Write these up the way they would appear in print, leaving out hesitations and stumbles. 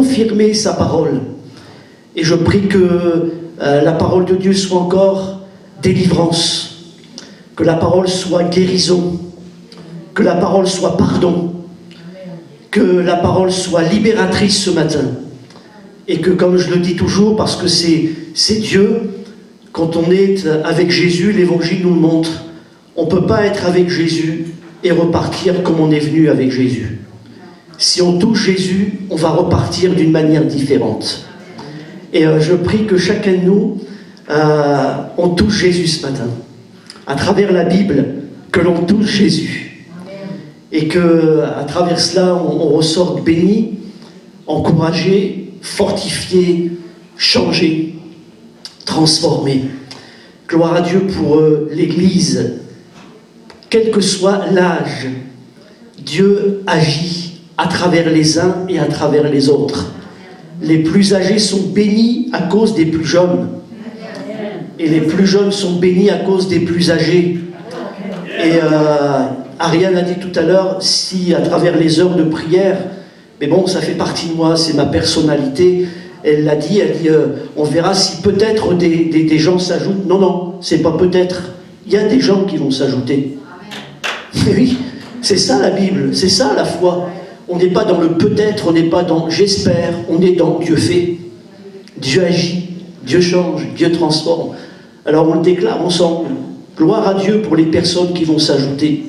confirmer sa parole. Et je prie que la parole de Dieu soit encore délivrance, que la parole soit guérison, que la parole soit pardon, que la parole soit libératrice ce matin. Et que, comme je le dis toujours, parce que c'est Dieu, quand on est avec Jésus, l'Évangile nous le montre, on ne peut pas être avec Jésus et repartir comme on est venu avec Jésus. Si on touche Jésus, on va repartir d'une manière différente. Et je prie que chacun de nous, on touche Jésus ce matin. À travers la Bible, que l'on touche Jésus. Et qu'à travers cela, on ressorte béni, encouragé, fortifié, changé, transformé. Gloire à Dieu pour l'Église. Quel que soit l'âge, Dieu agit à travers les uns et à travers les autres. Les plus âgés sont bénis à cause des plus jeunes. Et les plus jeunes sont bénis à cause des plus âgés. Et Ariane a dit tout à l'heure, si à travers les heures de prière, mais bon, ça fait partie de moi, c'est ma personnalité. Elle l'a dit, on verra si peut-être des gens s'ajoutent. Non, non, c'est pas peut-être. Il y a des gens qui vont s'ajouter. Oui, c'est ça la Bible, c'est ça la foi. On n'est pas dans le peut-être, on n'est pas dans j'espère, on est dans Dieu fait. Dieu agit, Dieu change, Dieu transforme. Alors on le déclare ensemble. Gloire à Dieu pour les personnes qui vont s'ajouter.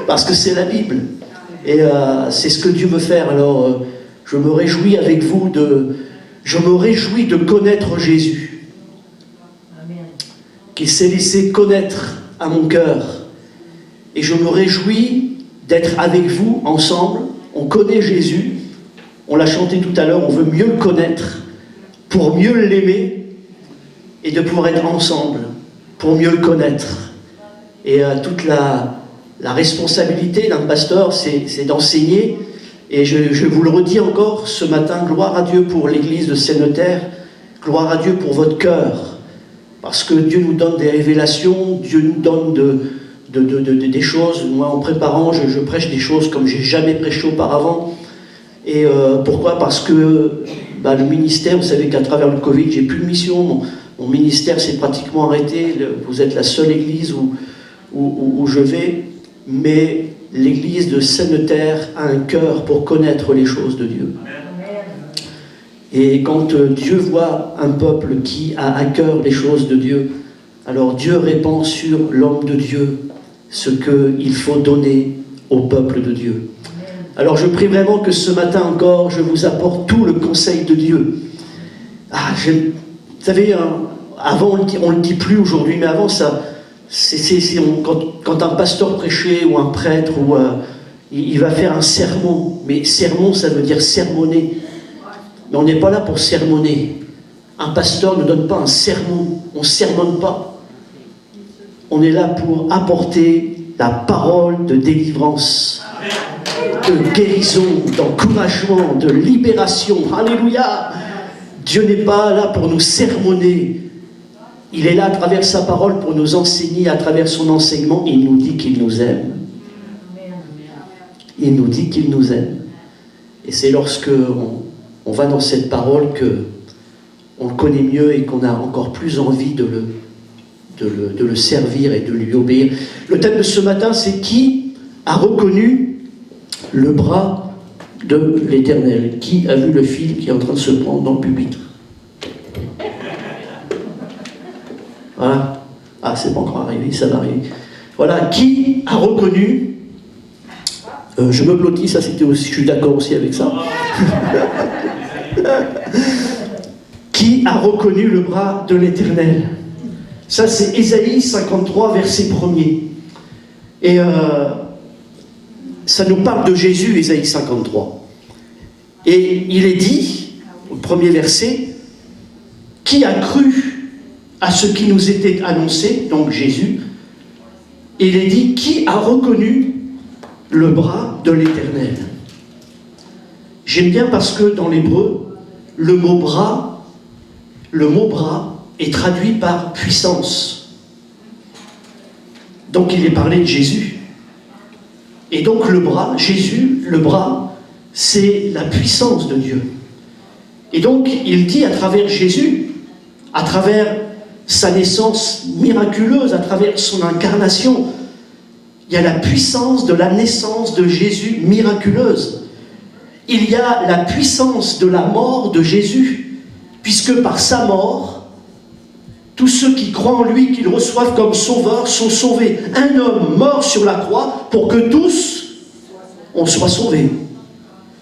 Parce que c'est la Bible. Et c'est ce que Dieu veut faire. Alors je me réjouis avec vous je me réjouis de connaître Jésus. Qu'il s'est laissé connaître à mon cœur. Et je me réjouis d'être avec vous ensemble. On connaît Jésus. On l'a chanté tout à l'heure. On veut mieux le connaître pour mieux l'aimer et de pouvoir être ensemble pour mieux le connaître. Et toute la responsabilité d'un pasteur, c'est d'enseigner. Et je vous le redis encore ce matin, gloire à Dieu pour l'église de Seine-Terre, gloire à Dieu pour votre cœur. Parce que Dieu nous donne des révélations, Dieu nous donne des choses. Moi, en préparant, je prêche des choses comme j'ai jamais prêché auparavant. Et pourquoi? Parce que le ministère, vous savez qu'à travers le Covid, j'ai plus de mission. Mon ministère s'est pratiquement arrêté. Vous êtes la seule église où je vais. Mais l'église de Seine-Terre a un cœur pour connaître les choses de Dieu. Et quand Dieu voit un peuple qui a à cœur les choses de Dieu, alors Dieu répand sur l'homme de Dieu ce qu'il faut donner au peuple de Dieu. Alors je prie vraiment que ce matin encore, je vous apporte tout le conseil de Dieu. Vous savez, avant on le dit plus aujourd'hui, mais avant ça, quand un pasteur prêchait ou un prêtre, il va faire un sermon. Mais sermon, ça veut dire sermonner. Mais on n'est pas là pour sermonner. Un pasteur ne donne pas un sermon. On ne sermonne pas. On est là pour apporter la parole de délivrance, de guérison, d'encouragement, de libération. Alléluia! Dieu n'est pas là pour nous sermonner. Il est là à travers sa parole pour nous enseigner, à travers son enseignement. Il nous dit qu'il nous aime. Il nous dit qu'il nous aime. Et c'est lorsque on va dans cette parole qu'on le connaît mieux et qu'on a encore plus envie de le servir et de lui obéir. Le thème de ce matin, c'est qui a reconnu le bras de l'Éternel? Qui a vu le fil qui est en train de se prendre dans le pupitre? Voilà. Ah, c'est pas encore arrivé, ça va arriver. Voilà, qui a reconnu, je me blottis, ça c'était aussi, je suis d'accord aussi avec ça. Qui a reconnu le bras de l'Éternel? Ça c'est Ésaïe 53, verset 1er. Et ça nous parle de Jésus, Ésaïe 53. Et il est dit, au premier verset, qui a cru à ce qui nous était annoncé, donc Jésus, et il est dit, qui a reconnu le bras de l'Éternel? J'aime bien parce que dans l'hébreu, le mot bras est traduit par puissance. Donc il est parlé de Jésus. Et donc le bras, Jésus, le bras, c'est la puissance de Dieu. Et donc, il dit à travers Jésus, à travers sa naissance miraculeuse, à travers son incarnation, il y a la puissance de la naissance de Jésus miraculeuse. Il y a la puissance de la mort de Jésus, puisque par sa mort, tous ceux qui croient en lui, qu'ils reçoivent comme sauveur, sont sauvés. Un homme mort sur la croix pour que tous, on soit sauvés.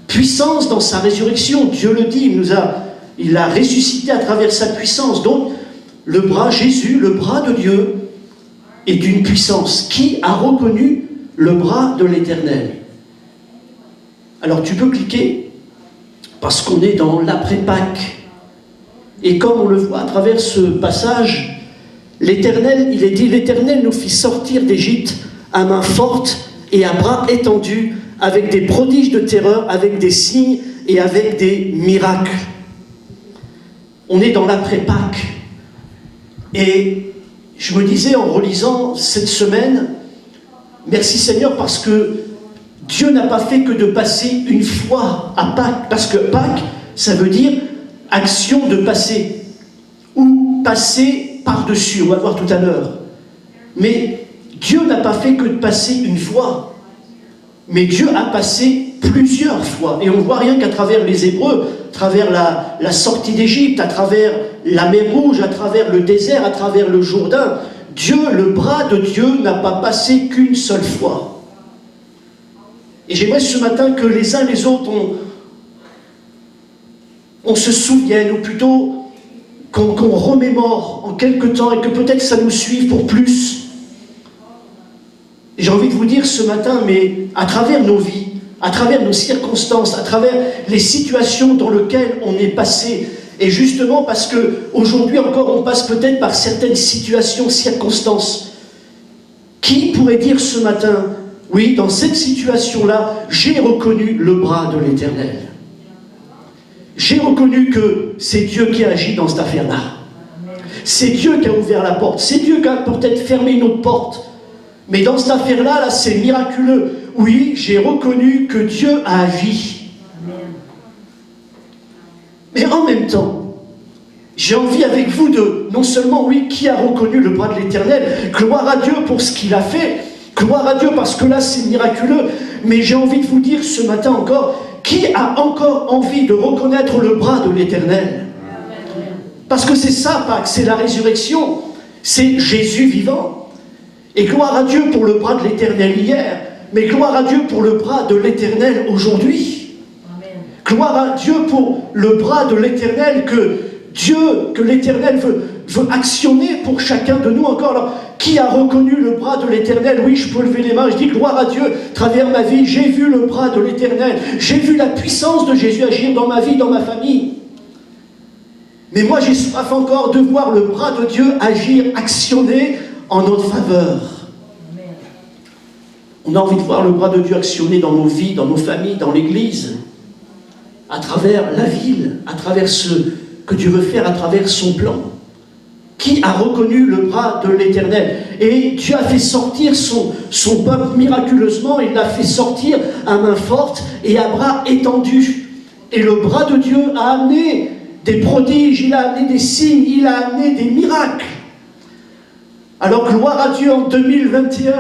Puissance dans sa résurrection, Dieu le dit, il l'a ressuscité à travers sa puissance. Donc, le bras, Jésus, le bras de Dieu, est une puissance. Qui a reconnu le bras de l'Éternel? Alors tu peux cliquer, parce qu'on est dans l'après-Pâques. Et comme on le voit à travers ce passage, l'Éternel, il est dit, l'Éternel nous fit sortir d'Égypte à main forte et à bras étendus, avec des prodiges de terreur, avec des signes et avec des miracles. On est dans l'après-Pâques. Et je me disais en relisant cette semaine, merci Seigneur, parce que Dieu n'a pas fait que de passer une fois à Pâques, parce que Pâques, ça veut dire action de passer, ou passer par-dessus, on va voir tout à l'heure. Mais Dieu n'a pas fait que de passer une fois, mais Dieu a passé plusieurs fois. Et on voit rien qu'à travers les Hébreux, à travers la sortie d'Égypte, à travers la mer Rouge, à travers le désert, à travers le Jourdain. Dieu, le bras de Dieu n'a pas passé qu'une seule fois. Et j'aimerais ce matin que les uns les autres, on se souvienne, ou plutôt qu'on remémore en quelque temps, et que peut-être ça nous suive pour plus. Et j'ai envie de vous dire ce matin, mais à travers nos vies, à travers nos circonstances, à travers les situations dans lesquelles on est passé, et justement parce qu'aujourd'hui encore on passe peut-être par certaines situations, circonstances, qui pourrait dire ce matin, oui, dans cette situation-là, j'ai reconnu le bras de l'Éternel. J'ai reconnu que c'est Dieu qui agit dans cette affaire-là. C'est Dieu qui a ouvert la porte. C'est Dieu qui a peut-être fermé une autre porte. Mais dans cette affaire-là, là, c'est miraculeux. Oui, j'ai reconnu que Dieu a agi. Mais en même temps, j'ai envie avec vous de, non seulement, oui, qui a reconnu le bras de l'Éternel, gloire à Dieu pour ce qu'il a fait, gloire à Dieu parce que là, c'est miraculeux, mais j'ai envie de vous dire ce matin encore, qui a encore envie de reconnaître le bras de l'Éternel? Parce que c'est ça, Pâques, c'est la résurrection, c'est Jésus vivant. Et gloire à Dieu pour le bras de l'Éternel hier, mais gloire à Dieu pour le bras de l'Éternel aujourd'hui. Gloire à Dieu pour le bras de l'Éternel que l'Éternel veut actionner pour chacun de nous encore. Alors, qui a reconnu le bras de l'Éternel? Oui, je peux lever les mains, je dis gloire à Dieu, à travers ma vie, j'ai vu le bras de l'Éternel, j'ai vu la puissance de Jésus agir dans ma vie, dans ma famille. Mais moi, j'ai soif encore de voir le bras de Dieu agir, actionner en notre faveur. On a envie de voir le bras de Dieu actionner dans nos vies, dans nos familles, dans l'Église, à travers la ville, à travers ce que Dieu veut faire, à travers son plan. Qui a reconnu le bras de l'Éternel? Et Dieu a fait sortir son peuple miraculeusement, il l'a fait sortir à main forte et à bras étendus. Et le bras de Dieu a amené des prodiges, il a amené des signes, il a amené des miracles. Alors gloire à Dieu en 2021,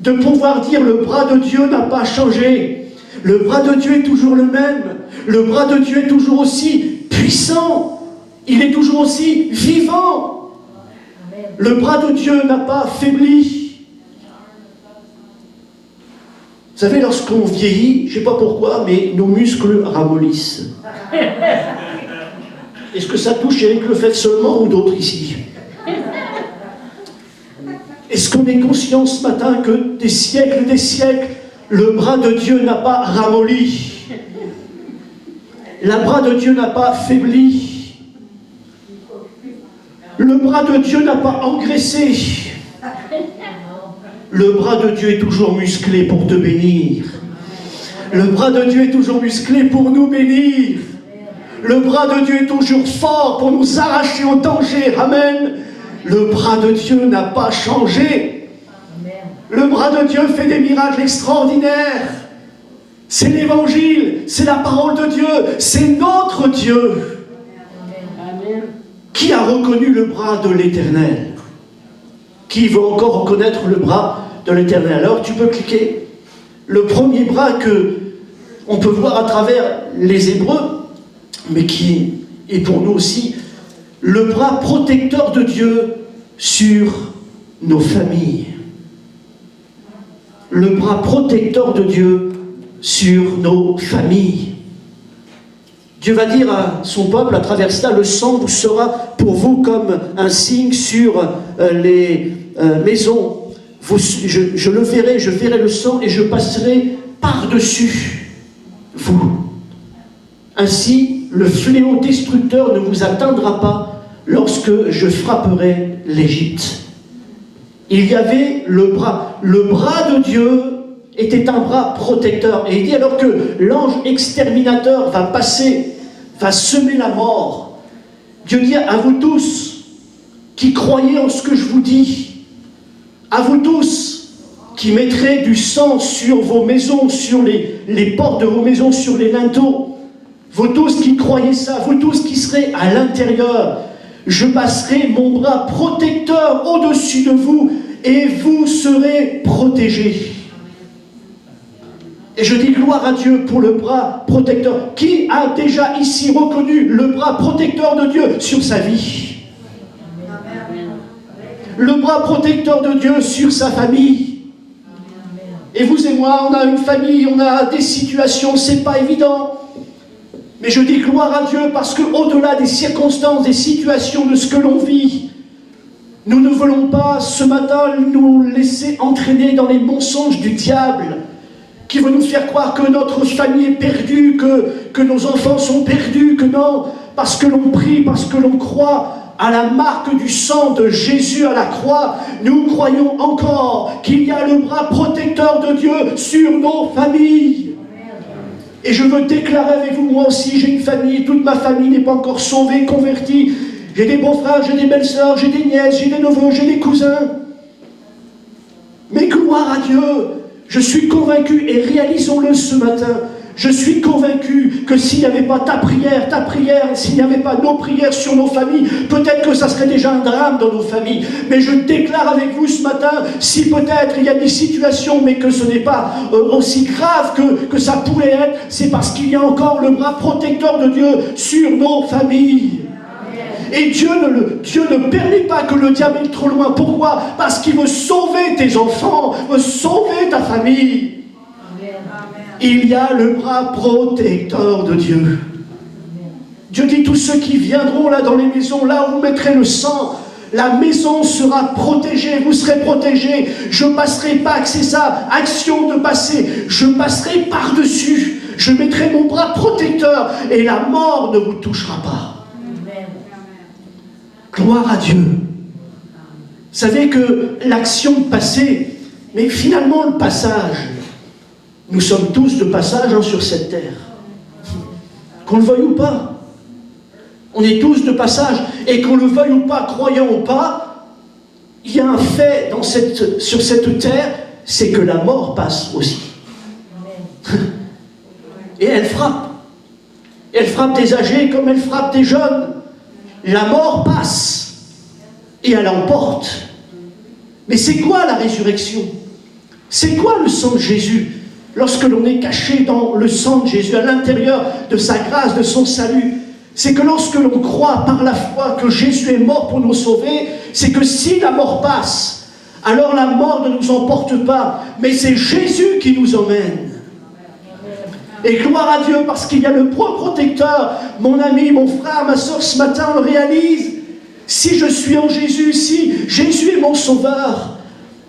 de pouvoir dire le bras de Dieu n'a pas changé. Le bras de Dieu est toujours le même. Le bras de Dieu est toujours aussi puissant. Il est toujours aussi vivant. Le bras de Dieu n'a pas faibli. Vous savez, lorsqu'on vieillit, je ne sais pas pourquoi, mais nos muscles ramollissent. Est-ce que ça touche Éric Lefebvre seulement ou d'autres ici? Est-ce qu'on est conscient ce matin que des siècles, le bras de Dieu n'a pas ramolli? Le bras de Dieu n'a pas faibli. Le bras de Dieu n'a pas engraissé. Le bras de Dieu est toujours musclé pour te bénir. Le bras de Dieu est toujours musclé pour nous bénir. Le bras de Dieu est toujours fort pour nous arracher au danger. Amen. Le bras de Dieu n'a pas changé. Le bras de Dieu fait des miracles extraordinaires. C'est l'Évangile, c'est la parole de Dieu, c'est notre Dieu. Amen. Qui a reconnu le bras de l'Éternel? Qui veut encore reconnaître le bras de l'Éternel? Alors tu peux cliquer. Le premier bras que on peut voir à travers les Hébreux, mais qui est pour nous aussi le bras protecteur de Dieu sur nos familles. Le bras protecteur de Dieu sur nos familles. Dieu va dire à son peuple à travers cela, le sang vous sera pour vous comme un signe sur les maisons. Je le verrai, je verrai le sang et je passerai par-dessus vous. Ainsi, le fléau destructeur ne vous atteindra pas lorsque je frapperai l'Égypte. Il y avait le bras de Dieu était un bras protecteur. Et il dit alors que l'ange exterminateur va passer, va semer la mort, Dieu dit à vous tous qui croyez en ce que je vous dis, à vous tous qui mettrez du sang sur vos maisons, sur les portes de vos maisons, sur les linteaux, vous tous qui croyez ça, vous tous qui serez à l'intérieur, je passerai mon bras protecteur au-dessus de vous et vous serez protégés. Et je dis gloire à Dieu pour le bras protecteur. Qui a déjà ici reconnu le bras protecteur de Dieu sur sa vie? Le bras protecteur de Dieu sur sa famille. Et vous et moi, on a une famille, on a des situations, c'est pas évident. Mais je dis gloire à Dieu parce qu'au-delà des circonstances, des situations, de ce que l'on vit, nous ne voulons pas ce matin nous laisser entraîner dans les mensonges du diable qui veut nous faire croire que notre famille est perdue, que nos enfants sont perdus, que non, parce que l'on prie, parce que l'on croit à la marque du sang de Jésus à la croix, nous croyons encore qu'il y a le bras protecteur de Dieu sur nos familles. Et je veux déclarer avec vous, moi aussi j'ai une famille, toute ma famille n'est pas encore sauvée, convertie. J'ai des beaux-frères, j'ai des belles-sœurs, j'ai des nièces, j'ai des neveux, j'ai des cousins. Mais gloire à Dieu, je suis convaincu, et réalisons-le ce matin, je suis convaincu que s'il n'y avait pas ta prière, s'il n'y avait pas nos prières sur nos familles, peut-être que ça serait déjà un drame dans nos familles. Mais je déclare avec vous ce matin, si peut-être il y a des situations, mais que ce n'est pas aussi grave que ça pourrait être, c'est parce qu'il y a encore le bras protecteur de Dieu sur nos familles. Et Dieu ne permet pas que le diable aille trop loin. Pourquoi? Parce qu'il veut sauver tes enfants, veut sauver ta famille. Il y a le bras protecteur de Dieu. Dieu dit, tous ceux qui viendront là dans les maisons, là où vous mettrez le sang, la maison sera protégée, vous serez protégés. Je passerai pas, c'est ça, action de passer, je passerai par-dessus. Je mettrai mon bras protecteur et la mort ne vous touchera pas. Gloire à Dieu. Vous savez que l'action de passer, mais finalement le passage, nous sommes tous de passage sur cette terre. Qu'on le veuille ou pas. On est tous de passage. Et qu'on le veuille ou pas, croyant ou pas, il y a un fait sur cette terre, c'est que la mort passe aussi. Et elle frappe. Elle frappe des âgés comme elle frappe des jeunes. La mort passe et elle emporte. Mais c'est quoi la résurrection? C'est quoi le sang de Jésus? Lorsque l'on est caché dans le sang de Jésus, à l'intérieur de sa grâce, de son salut, c'est que lorsque l'on croit par la foi que Jésus est mort pour nous sauver, c'est que si la mort passe, alors la mort ne nous emporte pas, mais c'est Jésus qui nous emmène. Et gloire à Dieu parce qu'il y a le bras protecteur. Mon ami, mon frère, ma soeur, ce matin, on le réalise. Si je suis en Jésus, si Jésus est mon sauveur,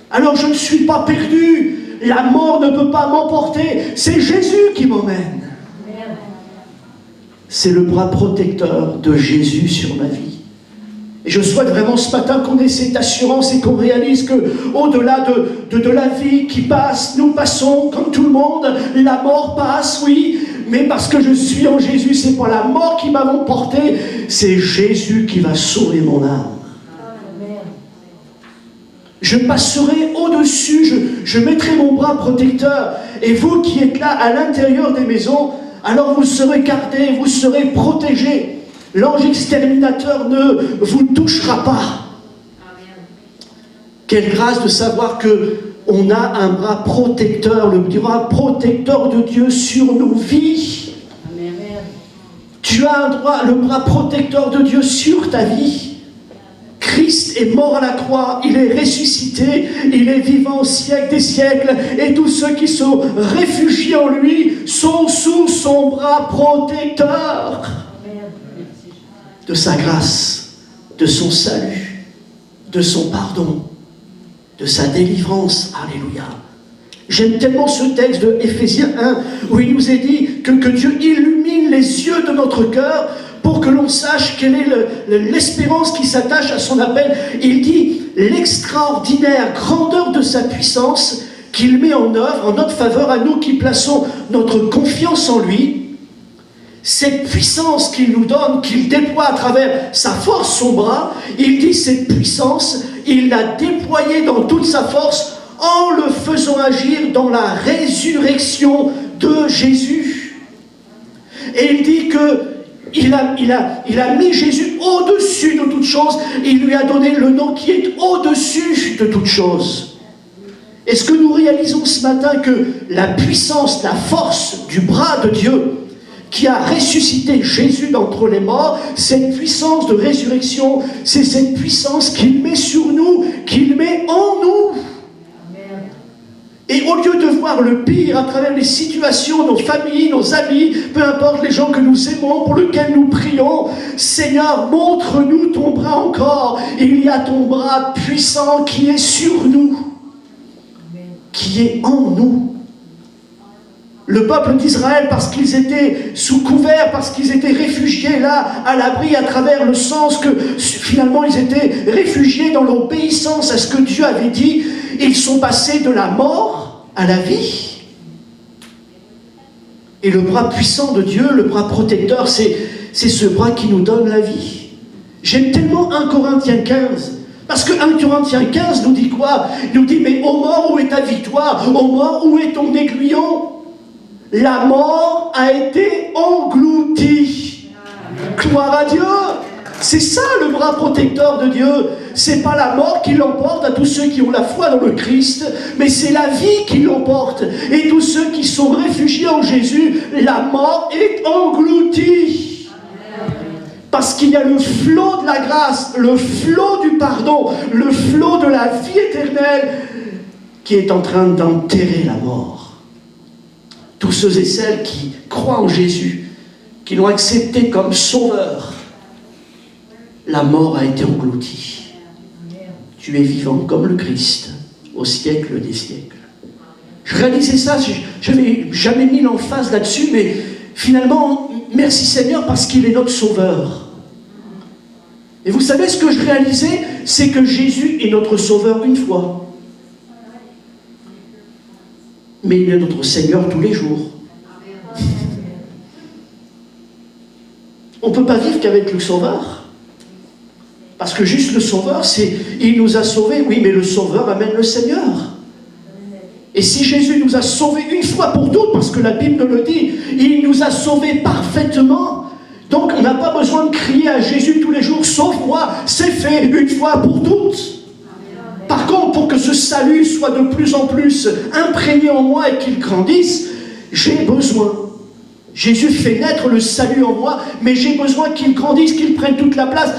alors je ne suis pas perdu. La mort ne peut pas m'emporter. C'est Jésus qui m'emmène. C'est le bras protecteur de Jésus sur ma vie. Et je souhaite vraiment ce matin qu'on ait cette assurance et qu'on réalise qu'au-delà de la vie qui passe, nous passons comme tout le monde, la mort passe, oui, mais parce que je suis en Jésus, c'est pas la mort qui va m'emporter, c'est Jésus qui va sauver mon âme. Je passerai au-dessus, je mettrai mon bras protecteur. Et vous qui êtes là à l'intérieur des maisons, alors vous serez gardés, vous serez protégés. L'ange exterminateur ne vous touchera pas. Quelle grâce de savoir qu'on a un bras protecteur, le bras protecteur de Dieu sur nos vies. Amen. Tu as le bras protecteur de Dieu sur ta vie. Christ est mort à la croix, il est ressuscité, il est vivant au siècle des siècles, et tous ceux qui sont réfugiés en lui sont sous son bras protecteur. De sa grâce, de son salut, de son pardon, de sa délivrance. Alléluia. J'aime tellement ce texte de Éphésiens 1 où il nous est dit que Dieu illumine les yeux de notre cœur pour que l'on sache quelle est l'espérance qui s'attache à son appel. Il dit l'extraordinaire grandeur de sa puissance qu'il met en œuvre en notre faveur à nous qui plaçons notre confiance en lui. Cette puissance qu'il nous donne, qu'il déploie à travers sa force, son bras, il dit cette puissance, il l'a déployée dans toute sa force en le faisant agir dans la résurrection de Jésus. Et il dit qu'il a mis Jésus au-dessus de toute chose, il lui a donné le nom qui est au-dessus de toute chose. Est-ce que nous réalisons ce matin que la puissance, la force du bras de Dieu qui a ressuscité Jésus d'entre les morts, cette puissance de résurrection, c'est cette puissance qu'il met sur nous, qu'il met en nous. Amen. Et au lieu de voir le pire à travers les situations, nos familles, nos amis, peu importe les gens que nous aimons, pour lesquels nous prions, Seigneur, montre-nous ton bras encore. Il y a ton bras puissant qui est sur nous, Amen. Qui est en nous. Le peuple d'Israël, parce qu'ils étaient sous couvert, parce qu'ils étaient réfugiés là, à l'abri, à travers le sens que finalement ils étaient réfugiés dans l'obéissance à ce que Dieu avait dit, ils sont passés de la mort à la vie. Et le bras puissant de Dieu, le bras protecteur, c'est ce bras qui nous donne la vie. J'aime tellement 1 Corinthiens 15. Parce que 1 Corinthiens 15 nous dit quoi? Il nous dit, mais ô mort, où est ta victoire? Ô mort, où est ton aiguillon? La mort a été engloutie. Gloire à Dieu. C'est ça le bras protecteur de Dieu. C'est pas la mort qui l'emporte à tous ceux qui ont la foi dans le Christ, mais c'est la vie qui l'emporte. Et tous ceux qui sont réfugiés en Jésus, la mort est engloutie. Parce qu'il y a le flot de la grâce, le flot du pardon, le flot de la vie éternelle qui est en train d'enterrer la mort. Tous ceux et celles qui croient en Jésus, qui l'ont accepté comme sauveur, la mort a été engloutie. Tu es vivant comme le Christ, au siècle des siècles. Je réalisais ça, je n'avais jamais mis l'emphase là-dessus, mais finalement, merci Seigneur parce qu'il est notre sauveur. Et vous savez ce que je réalisais, c'est que Jésus est notre sauveur une fois. Mais il est notre Seigneur tous les jours. On ne peut pas vivre qu'avec le Sauveur. Parce que juste le Sauveur, il nous a sauvés, oui, mais le Sauveur amène le Seigneur. Et si Jésus nous a sauvés une fois pour toutes, parce que la Bible nous le dit, il nous a sauvés parfaitement. Donc on n'a pas besoin de crier à Jésus tous les jours, sauve-moi, c'est fait une fois pour toutes. Par contre, pour que ce salut soit de plus en plus imprégné en moi et qu'il grandisse, j'ai besoin. Jésus fait naître le salut en moi, mais j'ai besoin qu'il grandisse, qu'il prenne toute la place.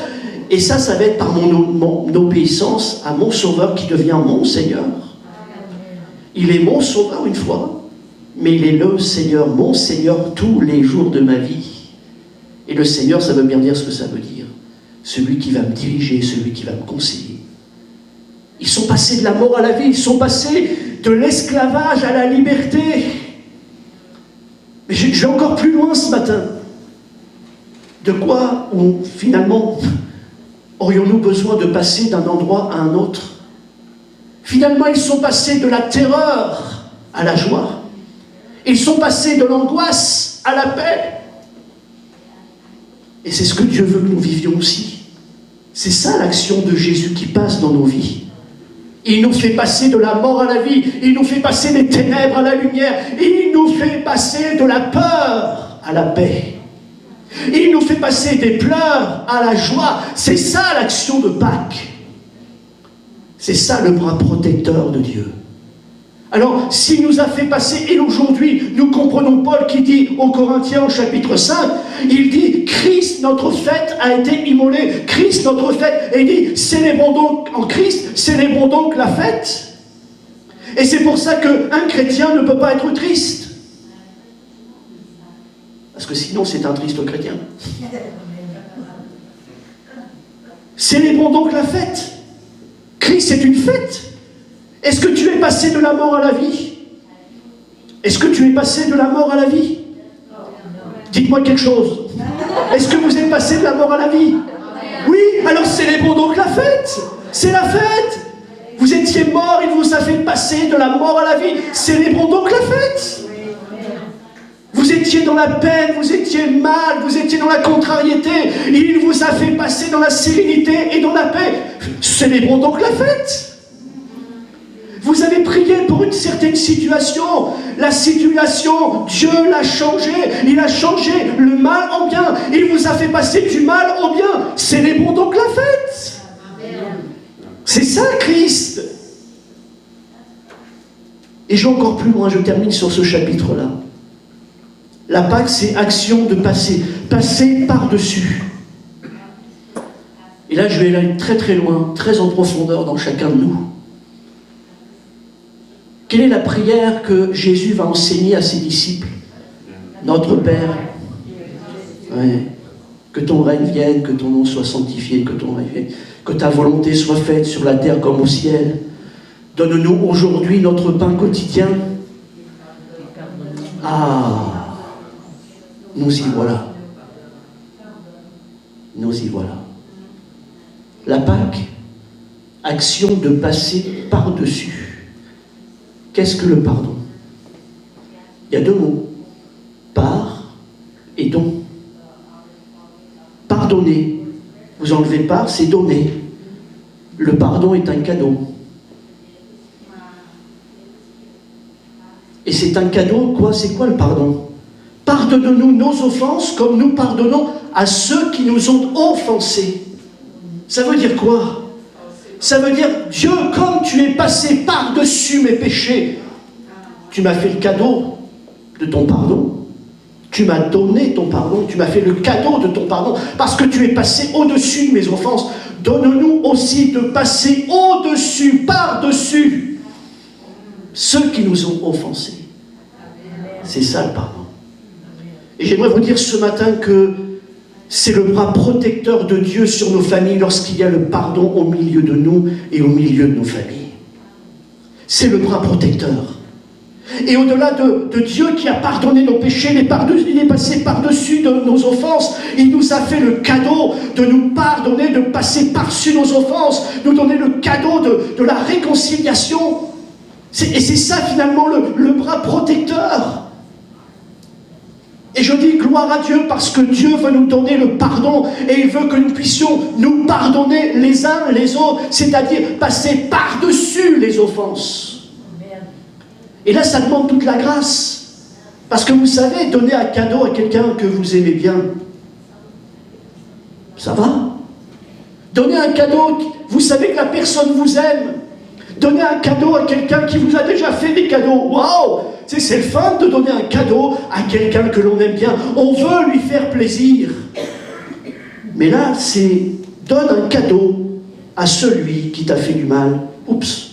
Et ça va être par mon obéissance à mon Sauveur qui devient mon Seigneur. Il est mon Sauveur une fois, mais il est le Seigneur, mon Seigneur tous les jours de ma vie. Et le Seigneur, ça veut bien dire ce que ça veut dire. Celui qui va me diriger, celui qui va me conseiller. Ils sont passés de la mort à la vie, ils sont passés de l'esclavage à la liberté. Mais je vais encore plus loin ce matin. De quoi, finalement, aurions-nous besoin de passer d'un endroit à un autre? Finalement, ils sont passés de la terreur à la joie. Ils sont passés de l'angoisse à la paix. Et c'est ce que Dieu veut que nous vivions aussi. C'est ça l'action de Jésus qui passe dans nos vies. Il nous fait passer de la mort à la vie. Il nous fait passer des ténèbres à la lumière. Il nous fait passer de la peur à la paix. Il nous fait passer des pleurs à la joie. C'est ça l'action de Pâques. C'est ça le bras protecteur de Dieu. Alors, s'il nous a fait passer, et aujourd'hui, nous comprenons Paul qui dit aux Corinthiens au chapitre 5, il dit, Christ, notre fête, a été immolé. Christ, notre fête. Et il dit, célébrons donc en Christ, célébrons donc la fête. Et c'est pour ça qu'un chrétien ne peut pas être triste. Parce que sinon, c'est un triste chrétien. Célébrons donc la fête. Christ, c'est une fête. Est-ce que tu es passé de la mort à la vie? Est-ce que tu es passé de la mort à la vie? Dites-moi quelque chose. Est-ce que vous êtes passé de la mort à la vie? Oui, alors célébrons donc la fête. C'est la fête. Vous étiez mort, il vous a fait passer de la mort à la vie. Célébrons donc la fête. Vous étiez dans la peine, vous étiez mal, vous étiez dans la contrariété. Il vous a fait passer dans la sérénité et dans la paix. Célébrons donc la fête. Vous avez prié pour une certaine situation. La situation, Dieu l'a changé. Il a changé le mal en bien. Il vous a fait passer du mal au bien. Célébrons donc la fête. C'est ça, Christ. Et je vais encore plus loin, je termine sur ce chapitre-là. La Pâque, c'est action de passer. Passer par-dessus. Et là, je vais aller très très loin, très en profondeur dans chacun de nous. Quelle est la prière que Jésus va enseigner à ses disciples? Notre Père, ouais. Que ton règne vienne, que ton nom soit sanctifié, que ton règne vienne, que ta volonté soit faite sur la terre comme au ciel. Donne-nous aujourd'hui notre pain quotidien. Ah, nous y voilà. Nous y voilà. La Pâque, action de passer par-dessus. Qu'est-ce que le pardon? Il y a deux mots. Par et don. Pardonner. Vous enlevez par, c'est donner. Le pardon est un cadeau. Et c'est un cadeau, quoi? C'est quoi le pardon? Pardonne-nous nos offenses comme nous pardonnons à ceux qui nous ont offensés. Ça veut dire quoi? Ça veut dire, Dieu, comme tu es passé par-dessus mes péchés, tu m'as fait le cadeau de ton pardon. Tu m'as donné ton pardon, tu m'as fait le cadeau de ton pardon, parce que tu es passé au-dessus de mes offenses. Donne-nous aussi de passer au-dessus, par-dessus, ceux qui nous ont offensés. C'est ça le pardon. Et j'aimerais vous dire ce matin que c'est le bras protecteur de Dieu sur nos familles lorsqu'il y a le pardon au milieu de nous et au milieu de nos familles. C'est le bras protecteur. Et au-delà de Dieu qui a pardonné nos péchés, il est passé par-dessus de nos offenses. Il nous a fait le cadeau de nous pardonner, de passer par-dessus nos offenses, nous donner le cadeau de la réconciliation. Et c'est ça finalement le bras protecteur. Et je dis gloire à Dieu parce que Dieu veut nous donner le pardon et il veut que nous puissions nous pardonner les uns les autres, c'est-à-dire passer par-dessus les offenses. Et là, ça demande toute la grâce. Parce que vous savez, donner un cadeau à quelqu'un que vous aimez bien, ça va. Donner un cadeau, vous savez que la personne vous aime. Donner un cadeau à quelqu'un qui vous a déjà fait des cadeaux. Waouh! C'est le fun de donner un cadeau à quelqu'un que l'on aime bien. On veut lui faire plaisir. Mais là, c'est donne un cadeau à celui qui t'a fait du mal. Oups.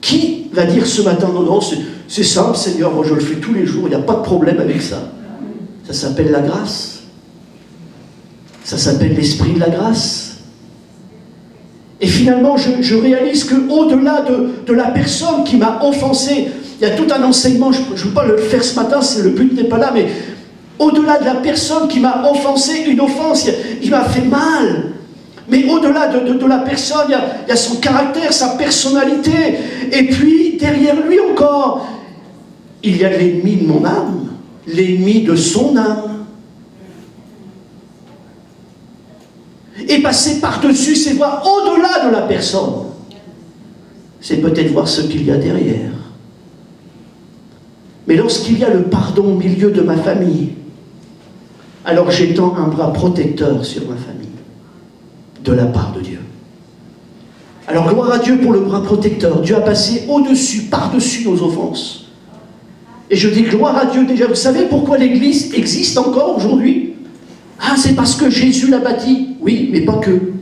Qui va dire ce matin, non, non, c'est simple, Seigneur, moi je le fais tous les jours, il n'y a pas de problème avec ça. Ça s'appelle la grâce. Ça s'appelle l'esprit de la grâce. Et finalement, je réalise qu'au-delà de la personne qui m'a offensé, il y a tout un enseignement, je ne veux pas le faire ce matin, le but n'est pas là, mais au-delà de la personne qui m'a offensé, une offense, il m'a fait mal. Mais au-delà de la personne, il y a son caractère, sa personnalité. Et puis, derrière lui encore, il y a l'ennemi de mon âme, l'ennemi de son âme. Et passer par-dessus, c'est voir au-delà de la personne. c'est peut-être voir ce qu'il y a derrière. Mais lorsqu'il y a le pardon au milieu de ma famille, alors j'étends un bras protecteur sur ma famille, de la part de Dieu. Alors gloire à Dieu pour le bras protecteur. Dieu a passé au-dessus, par-dessus nos offenses. Et je dis gloire à Dieu déjà. Vous savez pourquoi l'Église existe encore aujourd'hui? Ah, c'est parce que Jésus l'a bâti. Oui, mais pas que.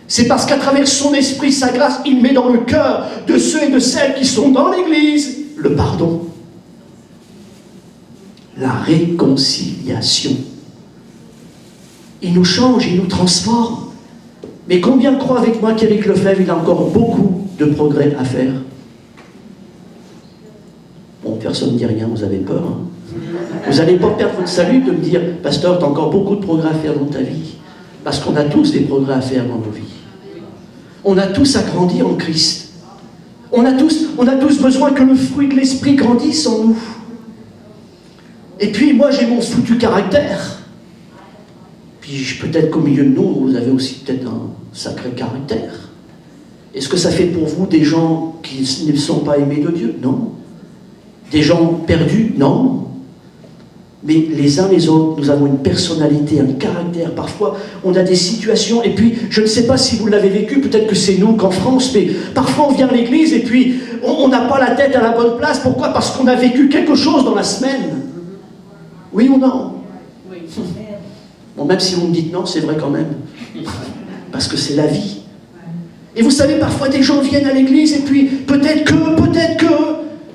C'est parce qu'à travers son esprit, sa grâce, il met dans le cœur de ceux et de celles qui sont dans l'Église le pardon. La réconciliation. Il nous change, il nous transforme. Mais combien croient avec moi qu'Éric Lefebvre, il a encore beaucoup de progrès à faire? Bon, personne ne dit rien, vous avez peur. Hein? Vous n'allez pas perdre votre salut de me dire, pasteur, tu as encore beaucoup de progrès à faire dans ta vie. Parce qu'on a tous des progrès à faire dans nos vies. On a tous à grandir en Christ. On a tous besoin que le fruit de l'esprit grandisse en nous. Et puis moi j'ai mon foutu caractère. Puis peut-être qu'au milieu de nous, vous avez aussi peut-être un sacré caractère. Est-ce que ça fait pour vous des gens qui ne sont pas aimés de Dieu? Non. Des gens perdus? Non. Mais les uns les autres, nous avons une personnalité, un caractère. Parfois, on a des situations, et puis, je ne sais pas si vous l'avez vécu, peut-être que c'est nous qu'en France, mais parfois on vient à l'église, et puis, on n'a pas la tête à la bonne place. Pourquoi? Parce qu'on a vécu quelque chose dans la semaine. Oui ou non? Oui. Bon, même si vous me dites non, c'est vrai quand même. Parce que c'est la vie. Et vous savez, parfois, des gens viennent à l'église, et puis, peut-être que,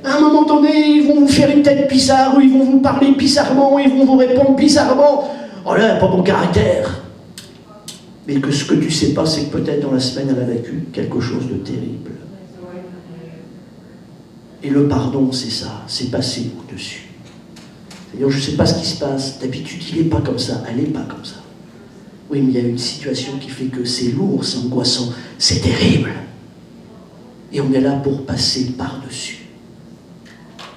à un moment donné, ils vont vous faire une tête bizarre, ou ils vont vous parler bizarrement, ou ils vont vous répondre bizarrement. Oh là, pas bon caractère. Mais que ce que tu ne sais pas, c'est que peut-être dans la semaine, elle a vécu quelque chose de terrible. Et le pardon, c'est ça, c'est passer au-dessus. C'est-à-dire, je ne sais pas ce qui se passe, d'habitude, il n'est pas comme ça, elle n'est pas comme ça. Oui, mais il y a une situation qui fait que c'est lourd, c'est angoissant, c'est terrible. Et on est là pour passer par-dessus.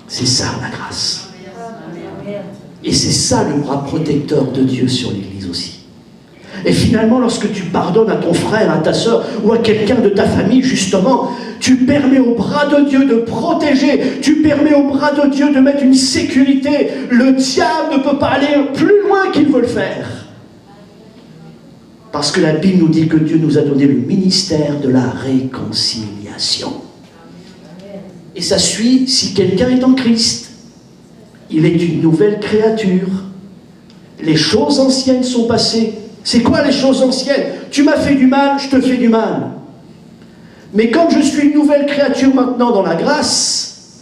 C'est ça la grâce. Et c'est ça le bras protecteur de Dieu sur l'Église aussi. Et finalement, lorsque tu pardonnes à ton frère, à ta sœur ou à quelqu'un de ta famille, justement, tu permets au bras de Dieu de protéger, tu permets au bras de Dieu de mettre une sécurité. Le diable ne peut pas aller plus loin qu'il veut le faire. Parce que la Bible nous dit que Dieu nous a donné le ministère de la réconciliation. Et ça suit, si quelqu'un est en Christ, il est une nouvelle créature. Les choses anciennes sont passées. C'est quoi les choses anciennes? Tu m'as fait du mal, je te fais du mal. Mais comme je suis une nouvelle créature maintenant dans la grâce,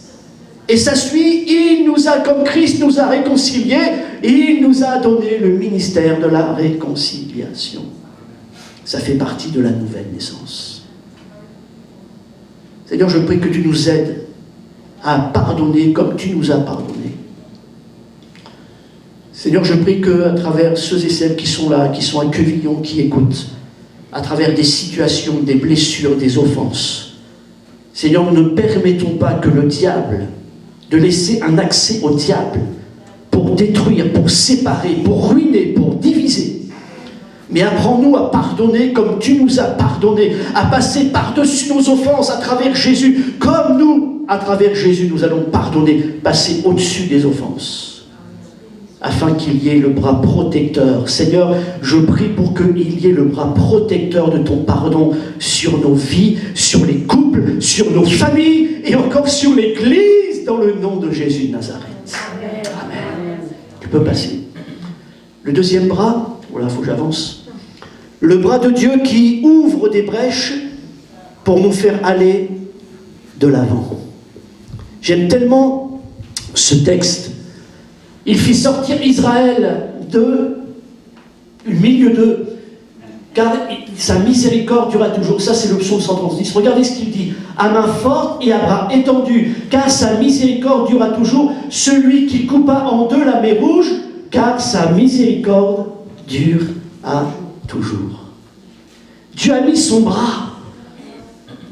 et ça suit, il nous a, comme Christ nous a réconciliés, il nous a donné le ministère de la réconciliation. Ça fait partie de la nouvelle naissance. Seigneur, je prie que tu nous aides à pardonner comme tu nous as pardonné. Seigneur, je prie qu'à travers ceux et celles qui sont là, qui sont à Quevillon, qui écoutent, à travers des situations, des blessures, des offenses, Seigneur, nous ne permettons pas que le diable, de laisser un accès au diable pour détruire, pour séparer, pour ruiner, pour diviser. Mais apprends-nous à pardonner comme tu nous as pardonné, à passer par-dessus nos offenses à travers Jésus, comme nous, à travers Jésus, nous allons pardonner, passer au-dessus des offenses, afin qu'il y ait le bras protecteur. Seigneur, je prie pour qu'il y ait le bras protecteur de ton pardon sur nos vies, sur les couples, sur nos familles, et encore sur l'Église, dans le nom de Jésus de Nazareth. Amen. Tu peux passer. Le deuxième bras, voilà, il faut que j'avance. Le bras de Dieu qui ouvre des brèches pour nous faire aller de l'avant. J'aime tellement ce texte. Il fit sortir Israël du milieu d'eux, car sa miséricorde dura toujours. Ça, c'est le psaume 136. Regardez ce qu'il dit. À main forte et à bras étendus, car sa miséricorde dura toujours. Celui qui coupa en deux la mer rouge, car sa miséricorde dure à toujours. Dieu a mis son bras.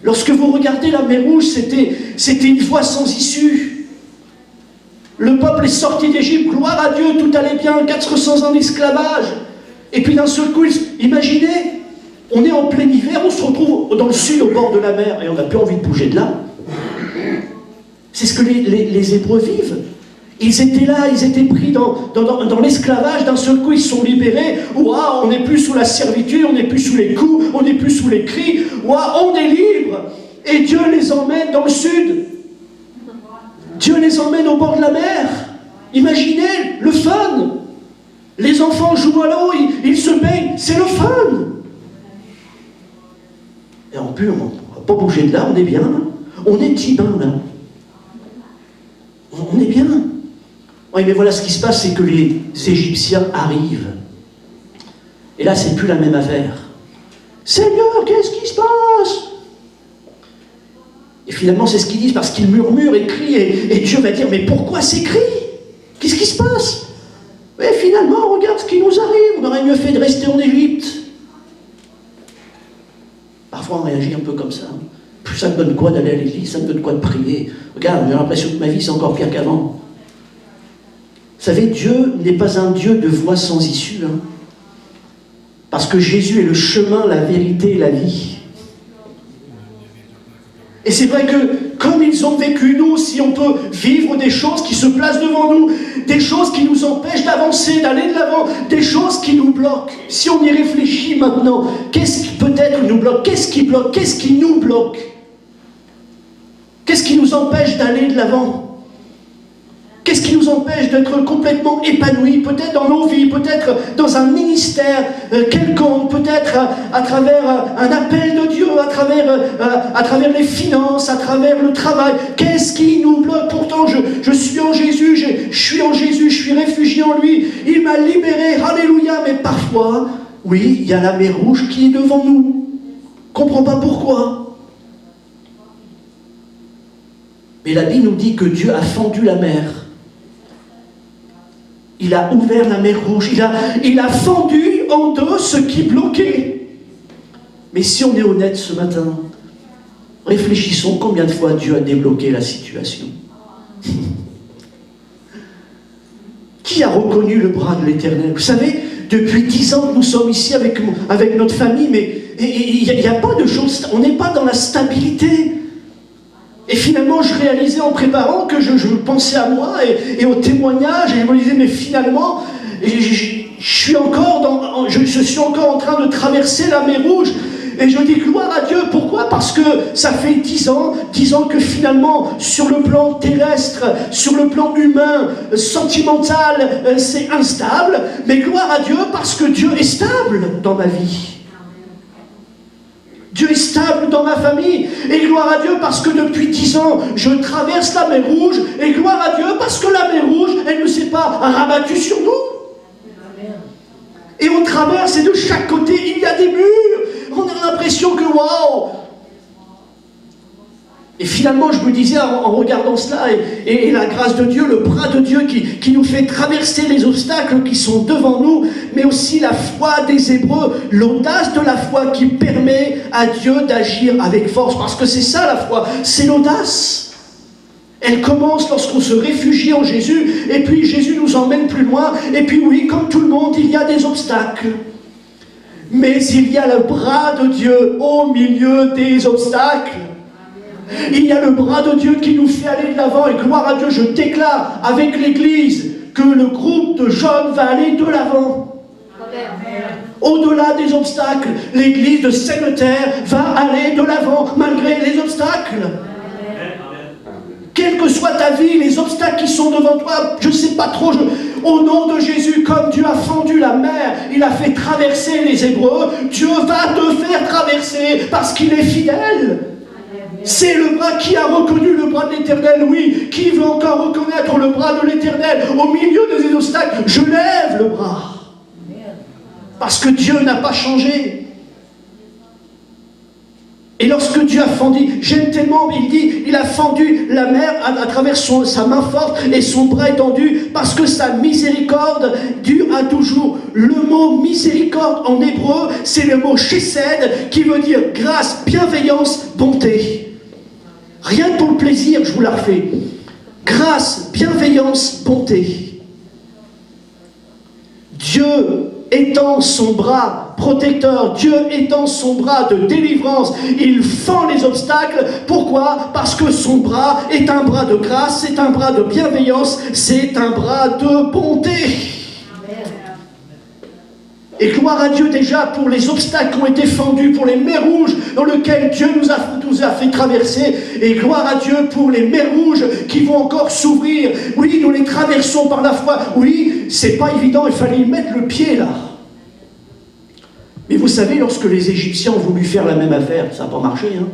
Lorsque vous regardez la mer rouge, c'était une voie sans issue. Le peuple est sorti d'Égypte, gloire à Dieu, tout allait bien, 400 ans d'esclavage. Et puis d'un seul coup, imaginez, On est en plein hiver, on se retrouve dans le sud, au bord de la mer, et on n'a plus envie de bouger de là. C'est ce que les Hébreux vivent. Ils étaient là, ils étaient pris dans l'esclavage, d'un seul coup ils sont libérés. Ouah, on n'est plus sous la servitude, on n'est plus sous les coups, on n'est plus sous les cris. Ouah, on est libre. Et Dieu les emmène dans le sud. Dieu les emmène au bord de la mer. Imaginez le fun. Les enfants jouent à l'eau, ils se baignent, c'est le fun. Et en plus, on ne va pas bouger de là, on est bien. Là. On est tibins là. On est bien. Oui, mais voilà, ce qui se passe, c'est que les Égyptiens arrivent. Et là, c'est plus la même affaire. Seigneur, qu'est-ce qui se passe? Et finalement, c'est ce qu'ils disent, parce qu'ils murmurent et crient, et Dieu va dire, mais pourquoi ces cris? Qu'est-ce qui se passe? Et finalement, regarde ce qui nous arrive, on aurait mieux fait de rester en Égypte. Parfois, on réagit un peu comme ça. Ça me donne quoi d'aller à l'église? Ça me donne quoi de prier? Regarde, j'ai l'impression que ma vie, c'est encore pire qu'avant. Vous savez, Dieu n'est pas un Dieu de voie sans issue. Hein. Parce que Jésus est le chemin, la vérité et la vie. Et c'est vrai que, comme ils ont vécu, nous aussi, on peut vivre des choses qui se placent devant nous, des choses qui nous empêchent d'avancer, d'aller de l'avant, des choses qui nous bloquent. Si on y réfléchit maintenant, qu'est-ce qui peut-être nous bloque? Qu'est-ce qui bloque? Qu'est-ce qui nous bloque? Qu'est-ce qui nous empêche d'aller de l'avant? Qu'est-ce qui nous empêche d'être complètement épanouis, peut-être dans nos vies, peut-être dans un ministère quelconque, peut-être à travers un appel de Dieu, à travers les finances, à travers le travail. Qu'est-ce qui nous bloque? Pourtant, je suis en Jésus, je suis réfugié en lui, il m'a libéré, alléluia, mais parfois, oui, il y a la mer Rouge qui est devant nous. On ne comprend pas pourquoi. Mais la Bible nous dit que Dieu a fendu la mer. Il a ouvert la mer Rouge. Il a fendu en deux ce qui bloquait. Mais si on est honnête ce matin, réfléchissons combien de fois Dieu a débloqué la situation. Qui a reconnu le bras de l'Éternel? Vous savez, depuis 10 ans que nous sommes ici avec notre famille, mais il n'y a pas de choses, on n'est pas dans la stabilité. Et finalement, je réalisais en préparant que je pensais à moi et au témoignage, et je me disais, mais finalement, je suis encore en train de traverser la mer Rouge, et je dis gloire à Dieu. Pourquoi? Parce que ça fait 10 ans que finalement, sur le plan terrestre, sur le plan humain, sentimental, c'est instable, mais gloire à Dieu parce que Dieu est stable dans ma vie. Dieu est stable dans ma famille, et gloire à Dieu parce que depuis 10 ans, je traverse la mer Rouge, et gloire à Dieu parce que la mer Rouge, elle ne s'est pas rabattue sur nous. Et on traverse, et de chaque côté, il y a des murs. On a l'impression que, waouh! Et finalement, je me disais en regardant cela, et la grâce de Dieu, le bras de Dieu qui nous fait traverser les obstacles qui sont devant nous, mais aussi la foi des Hébreux, l'audace de la foi qui permet à Dieu d'agir avec force. Parce que c'est ça la foi, c'est l'audace. Elle commence lorsqu'on se réfugie en Jésus, et puis Jésus nous emmène plus loin, et puis oui, comme tout le monde, il y a des obstacles. Mais il y a le bras de Dieu au milieu des obstacles. Il y a le bras de Dieu qui nous fait aller de l'avant, et gloire à Dieu, je déclare avec l'Église que le groupe de jeunes va aller de l'avant. Au-delà des obstacles, l'Église de Saint-Terre va aller de l'avant malgré les obstacles. Quelle que soit ta vie, les obstacles qui sont devant toi, je ne sais pas trop, au nom de Jésus, comme Dieu a fendu la mer, il a fait traverser les Hébreux, Dieu va te faire traverser parce qu'il est fidèle. C'est le bras qui a reconnu le bras de l'Éternel, oui. Qui veut encore reconnaître le bras de l'Éternel au milieu des obstacles? Je lève le bras. Parce que Dieu n'a pas changé. Et lorsque Dieu a fendu, j'aime tellement, il dit, il a fendu la mer à travers sa main forte et son bras étendu, parce que sa miséricorde dure à toujours. Le mot miséricorde en hébreu, c'est le mot chesed, qui veut dire grâce, bienveillance, bonté. Rien que pour le plaisir, je vous la refais. Grâce, bienveillance, bonté. Dieu étend son bras protecteur, Dieu étend son bras de délivrance, il fend les obstacles. Pourquoi? Parce que son bras est un bras de grâce, c'est un bras de bienveillance, c'est un bras de bonté. Et gloire à Dieu déjà pour les obstacles qui ont été fendus, pour les mers rouges dans lesquelles Dieu nous a fait traverser. Et gloire à Dieu pour les mers rouges qui vont encore s'ouvrir. Oui, nous les traversons par la foi. Oui, c'est pas évident, il fallait y mettre le pied là. Mais vous savez, lorsque les Égyptiens ont voulu faire la même affaire, ça n'a pas marché. Hein,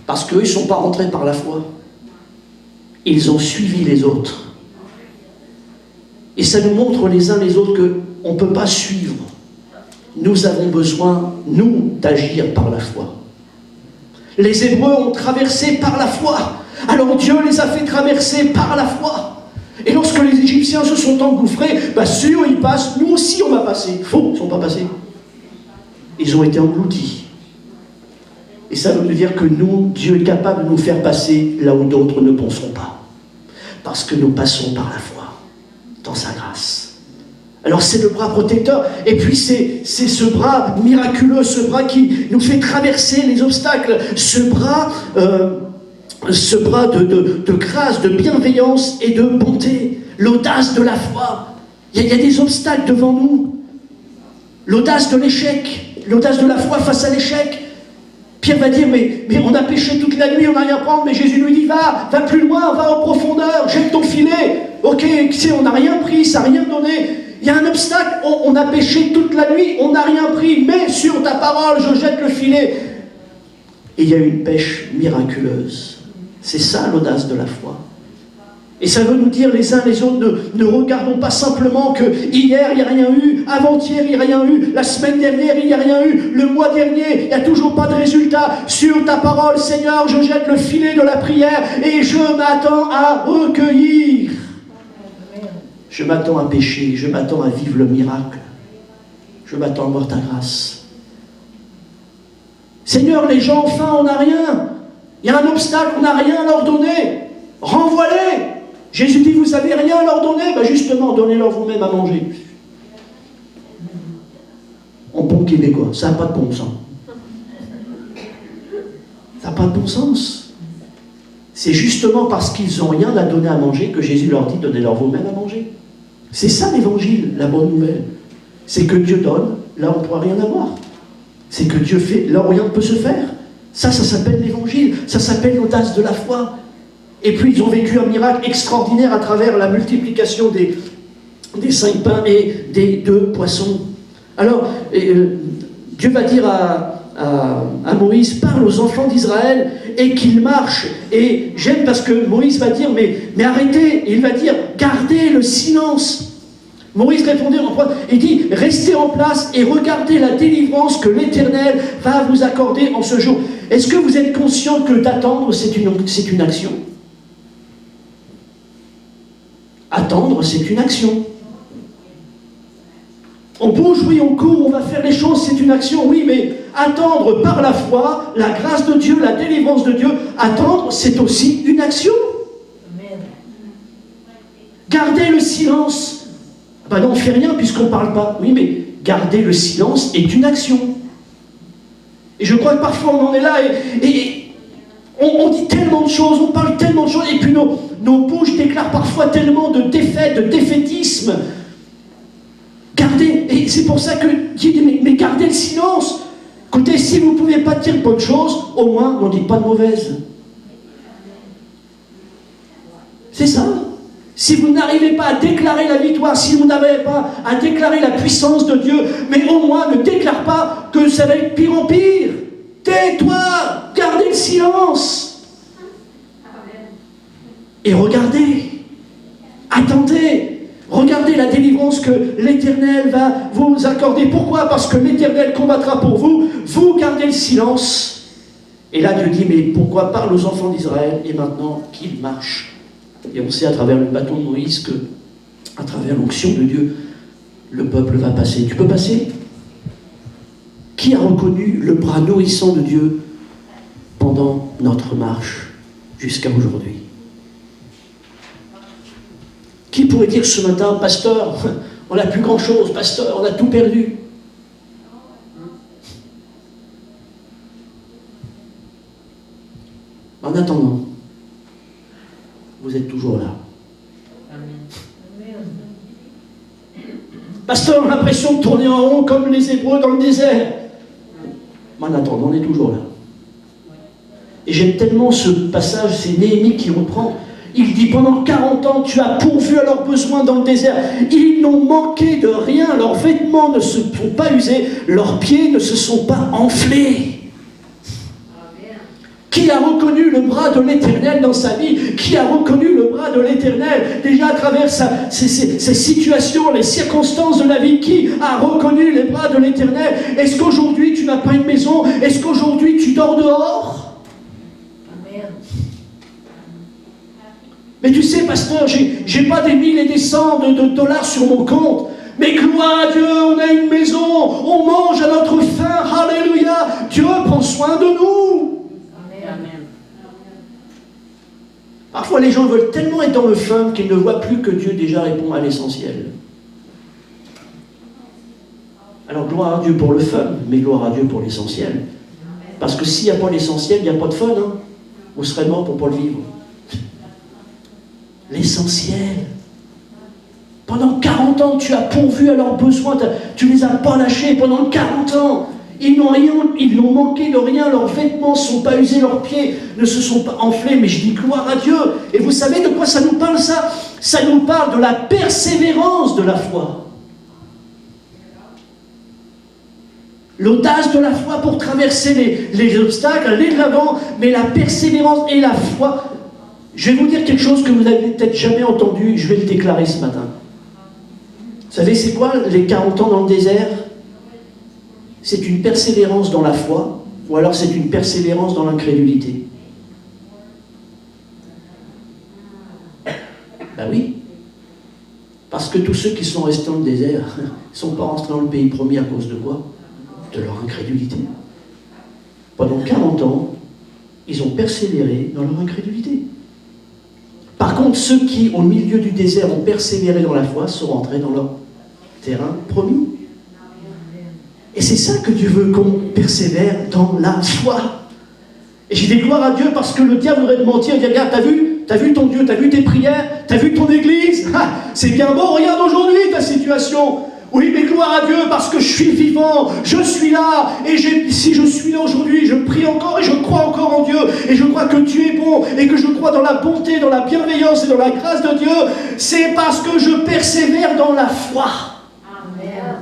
parce qu'eux, ils ne sont pas rentrés par la foi. Ils ont suivi les autres. Et ça nous montre les uns les autres qu'on ne peut pas suivre. Nous avons besoin, nous, d'agir par la foi. Les Hébreux ont traversé par la foi. Alors Dieu les a fait traverser par la foi. Et lorsque les Égyptiens se sont engouffrés, si eux ils passent, nous aussi on va passer. Faux, ils ne sont pas passés. Ils ont été engloutis. Et ça veut dire que nous, Dieu est capable de nous faire passer là où d'autres ne penseront pas. Parce que nous passons par la foi. Dans sa grâce. Alors c'est le bras protecteur, et puis c'est ce bras miraculeux, ce bras qui nous fait traverser les obstacles, ce bras de grâce, de bienveillance et de bonté, l'audace de la foi. Il y a des obstacles devant nous, l'audace de l'échec, l'audace de la foi face à l'échec. Pierre va dire, mais on a péché toute la nuit, on n'a rien à prendre, mais Jésus lui dit, va plus loin, va en profondeur, jette ton filet. Ok, on n'a rien pris, ça n'a rien donné. Il y a un obstacle, on a péché toute la nuit, on n'a rien pris, mais sur ta parole, je jette le filet. Et il y a une pêche miraculeuse. C'est ça l'audace de la foi. Et ça veut nous dire les uns les autres, ne regardons pas simplement que hier il n'y a rien eu, avant-hier il n'y a rien eu, la semaine dernière il n'y a rien eu, le mois dernier il n'y a toujours pas de résultat. Sur ta parole, Seigneur, je jette le filet de la prière et je m'attends à recueillir. Je m'attends à pécher, je m'attends à vivre le miracle. Je m'attends à voir ta grâce. Seigneur, les gens, enfin, on n'a rien. Il y a un obstacle, on n'a rien à leur donner. Renvoie-les. Jésus dit, vous n'avez rien à leur donner. Justement, donnez-leur vous-même à manger. En bon québécois, ça n'a pas de bon sens. Ça n'a pas de bon sens. C'est justement parce qu'ils n'ont rien à donner à manger que Jésus leur dit, donnez-leur vous-même à manger. C'est ça l'évangile, la bonne nouvelle. C'est que Dieu donne, là on ne pourra rien avoir. C'est que Dieu fait, là où rien ne peut se faire. Ça s'appelle l'évangile, ça s'appelle l'audace de la foi. Et puis ils ont vécu un miracle extraordinaire à travers la multiplication des 5 pains et des 2 poissons. Alors, Dieu va dire à Moïse, parle aux enfants d'Israël et qu'ils marchent. Et j'aime parce que Moïse va dire, mais arrêtez, il va dire, gardez le silence. Moïse répondait, il dit, restez en place et regardez la délivrance que l'Éternel va vous accorder en ce jour. Est-ce que vous êtes conscient que d'attendre, c'est une action? Attendre, c'est une action. On bouge, oui, on court, on va faire les choses, c'est une action, oui, mais attendre par la foi, la grâce de Dieu, la délivrance de Dieu, attendre, c'est aussi une action. Amen. Garder le silence. Non, on ne fait rien puisqu'on ne parle pas. Oui, mais garder le silence est une action. Et je crois que parfois on en est là et on dit tellement de choses, on parle tellement de choses, et puis nos bouches déclarent parfois tellement de défaite, de défaitisme. Gardez, et c'est pour ça que Dieu dit, mais gardez le silence. Écoutez, si vous ne pouvez pas dire de bonnes choses, au moins, n'en dites pas de mauvaises. C'est ça. Si vous n'arrivez pas à déclarer la victoire, si vous n'arrivez pas à déclarer la puissance de Dieu, mais au moins ne déclare pas que ça va être pire en pire. Tais-toi, gardez le silence. Et regardez, attendez, regardez la délivrance que l'Éternel va vous accorder. Pourquoi? Parce que l'Éternel combattra pour vous, vous gardez le silence. Et là Dieu dit, mais pourquoi parle aux enfants d'Israël et maintenant qu'ils marchent? Et on sait à travers le bâton de Moïse que, à travers l'onction de Dieu, le peuple va passer. Tu peux passer? Qui a reconnu le bras nourrissant de Dieu pendant notre marche jusqu'à aujourd'hui? Qui pourrait dire ce matin, pasteur, On n'a plus grand-chose, pasteur, on a tout perdu. En attendant, vous êtes toujours là. Pasteur, on a l'impression de tourner en rond comme les Hébreux dans le désert. Mais en attendant, on est toujours là. Et j'aime tellement ce passage, c'est Néhémie qui reprend. Il dit, pendant 40 ans, tu as pourvu à leurs besoins dans le désert. Ils n'ont manqué de rien, leurs vêtements ne se sont pas usés, leurs pieds ne se sont pas enflés. Qui a reconnu le bras de l'Éternel dans sa vie? Qui a reconnu le bras de l'Éternel déjà à travers ces situations, les circonstances de la vie? Qui a reconnu les bras de l'Éternel? Est-ce qu'aujourd'hui tu n'as pas une maison? Est-ce qu'aujourd'hui tu dors dehors? Amen. Mais tu sais, pasteur, j'ai pas des 1000 et des cents de dollars sur mon compte. Mais gloire à Dieu, on a une maison, on mange à notre faim, alléluia. Dieu prend soin de nous. Amen. Parfois, les gens veulent tellement être dans le fun qu'ils ne voient plus que Dieu déjà répond à l'essentiel. Alors, gloire à Dieu pour le fun, mais gloire à Dieu pour l'essentiel. Parce que s'il n'y a pas l'essentiel, il n'y a pas de fun. Hein. Vous serez mort pour ne pas le vivre. L'essentiel. Pendant 40 ans, tu as pourvu à leurs besoins, tu ne les as pas lâchés pendant 40 ans. Ils n'ont rien, ils n'ont manqué de rien, leurs vêtements ne sont pas usés, leurs pieds ne se sont pas enflés, mais je dis gloire à Dieu. Et vous savez de quoi ça nous parle ça? Ça nous parle de la persévérance de la foi. L'audace de la foi pour traverser les obstacles, aller de l'avant, mais la persévérance et la foi. Je vais vous dire quelque chose que vous n'avez peut-être jamais entendu, je vais le déclarer ce matin. Vous savez c'est quoi les 40 ans dans le désert? C'est une persévérance dans la foi, ou alors c'est une persévérance dans l'incrédulité. Ben oui. Parce que tous ceux qui sont restés dans le désert ne sont pas rentrés dans le pays promis à cause de quoi? De leur incrédulité. Pendant 40 ans, ils ont persévéré dans leur incrédulité. Par contre, ceux qui, au milieu du désert, ont persévéré dans la foi, sont rentrés dans leur terrain promis. Et c'est ça que Dieu veut, qu'on persévère dans la foi. Et j'ai dit gloire à Dieu parce que le diable voudrait te mentir et dire, regarde, t'as vu ton Dieu, t'as vu tes prières, t'as vu ton église, c'est bien beau, regarde aujourd'hui ta situation. Oui, mais gloire à Dieu parce que je suis vivant, je suis là, et si je suis là aujourd'hui, je prie encore et je crois encore en Dieu, et je crois que Dieu est bon, et que je crois dans la bonté, dans la bienveillance et dans la grâce de Dieu, c'est parce que je persévère dans la foi. Amen.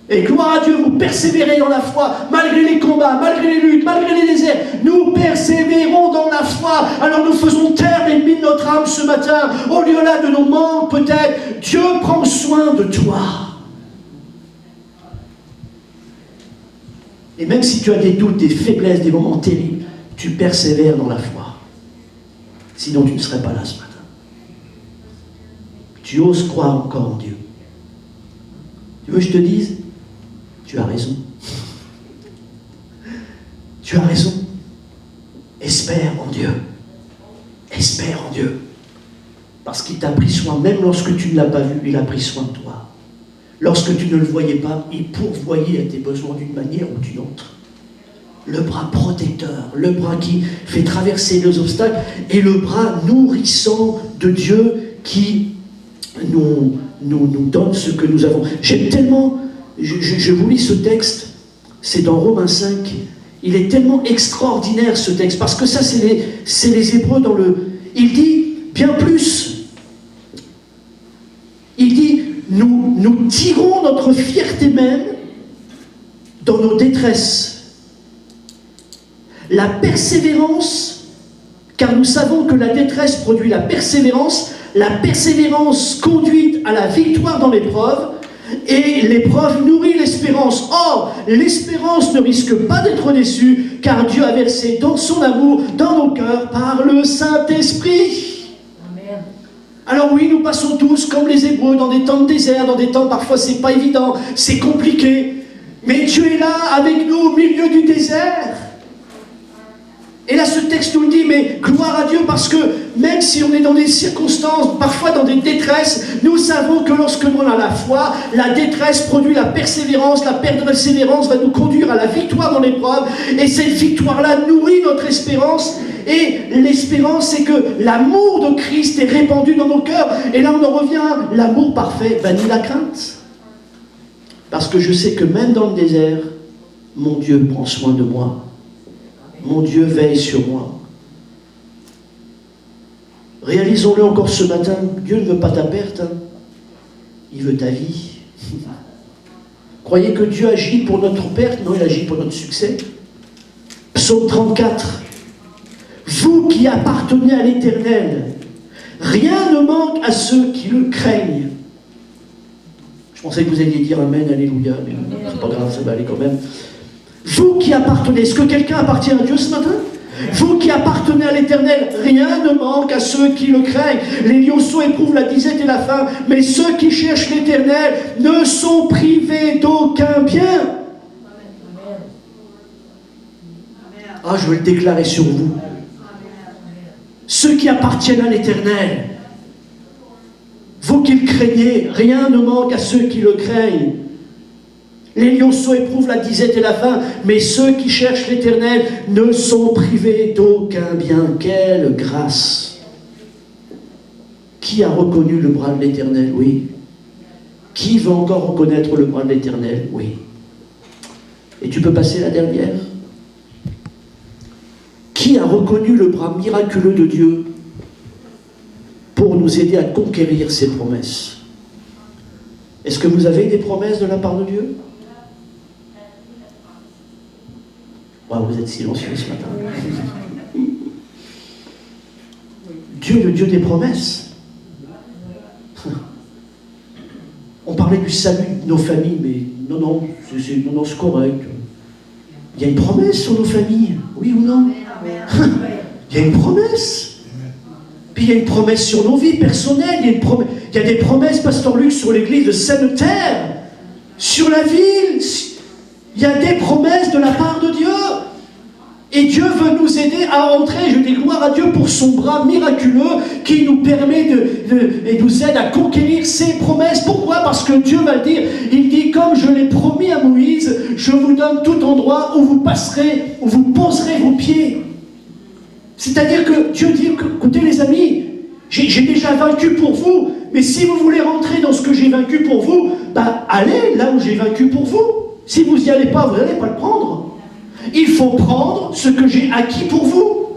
Et gloire à Dieu, vous persévérez dans la foi, malgré les combats, malgré les luttes, malgré les déserts, nous persévérons dans la foi. Alors nous faisons taire l'ennemi de notre âme ce matin, au lieu là de nos manques peut-être, Dieu prend soin de toi. Et même si tu as des doutes, des faiblesses, des moments terribles, tu persévères dans la foi. Sinon, tu ne serais pas là ce matin. Tu oses croire encore en Dieu. Tu veux que je te dise? Tu as raison. Tu as raison. Espère en Dieu. Espère en Dieu. Parce qu'il t'a pris soin, même lorsque tu ne l'as pas vu, il a pris soin de toi. Lorsque tu ne le voyais pas, il pourvoyait à tes besoins d'une manière ou d'une autre. Le bras protecteur, le bras qui fait traverser les obstacles et le bras nourrissant de Dieu qui nous donne ce que nous avons. J'aime tellement, je vous lis ce texte, c'est dans Romains 5, il est tellement extraordinaire ce texte, parce que ça c'est les Hébreux dans le... Il dit bien plus, il dit nous tirons notre fierté même dans nos détresses. La persévérance, car nous savons que la détresse produit la persévérance conduit à la victoire dans l'épreuve, et l'épreuve nourrit l'espérance. Or, l'espérance ne risque pas d'être déçue, car Dieu a versé dans son amour dans nos cœurs par le Saint-Esprit. Alors oui, nous passons tous, comme les Hébreux, dans des temps de désert, dans des temps parfois c'est pas évident, c'est compliqué. Mais Dieu est là avec nous au milieu du désert. Et là, ce texte nous le dit, mais gloire à Dieu, parce que même si on est dans des circonstances, parfois dans des détresses, nous savons que lorsque l'on a la foi, la détresse produit la persévérance va nous conduire à la victoire dans l'épreuve, et cette victoire-là nourrit notre espérance, et l'espérance, c'est que l'amour de Christ est répandu dans nos cœurs, et là on en revient, l'amour parfait bannit la crainte, parce que je sais que même dans le désert, mon Dieu prend soin de moi. Mon Dieu veille sur moi. Réalisons-le encore ce matin. Dieu ne veut pas ta perte. Hein. Il veut ta vie. Croyez que Dieu agit pour notre perte? Non, il agit pour notre succès. Psaume 34. Vous qui appartenez à l'Éternel, rien ne manque à ceux qui le craignent. Je pensais que vous alliez dire Amen, Alléluia, mais c'est pas grave, ça va aller quand même. Vous qui appartenez, est-ce que quelqu'un appartient à Dieu ce matin? Vous qui appartenez à l'Éternel, rien ne manque à ceux qui le craignent. Les lionceaux éprouvent la disette et la faim, mais ceux qui cherchent l'Éternel ne sont privés d'aucun bien. Ah, je veux le déclarer sur vous. Ceux qui appartiennent à l'Éternel, vous qui le craignez, rien ne manque à ceux qui le craignent. Les lionceaux éprouvent la disette et la faim, mais ceux qui cherchent l'Éternel ne sont privés d'aucun bien. Quelle grâce! Qui a reconnu le bras de l'Éternel? Oui. Qui veut encore reconnaître le bras de l'Éternel? Oui. Et tu peux passer la dernière. Qui a reconnu le bras miraculeux de Dieu pour nous aider à conquérir ses promesses? Est-ce que vous avez des promesses de la part de Dieu? Oh, vous êtes silencieux ce matin. Dieu, le Dieu des promesses. On parlait du salut de nos familles, mais non, c'est correct. Il y a une promesse sur nos familles, oui ou non? Il y a une promesse. Puis il y a une promesse sur nos vies personnelles. Il y a des promesses, Pasteur Luc, sur l'église de Sainte-Terre, sur la ville. Il y a des promesses de la part de Dieu. Et Dieu veut nous aider à entrer, je dis gloire à Dieu pour son bras miraculeux qui nous permet et nous aide à conquérir ses promesses. Pourquoi? Parce que Dieu va le dire. Il dit, comme je l'ai promis à Moïse, je vous donne tout endroit où vous passerez, où vous poserez vos pieds. C'est-à-dire que Dieu dit, écoutez les amis, j'ai déjà vaincu pour vous, mais si vous voulez rentrer dans ce que j'ai vaincu pour vous, allez là où j'ai vaincu pour vous. Si vous n'y allez pas, vous n'allez pas le prendre. Il faut prendre ce que j'ai acquis pour vous.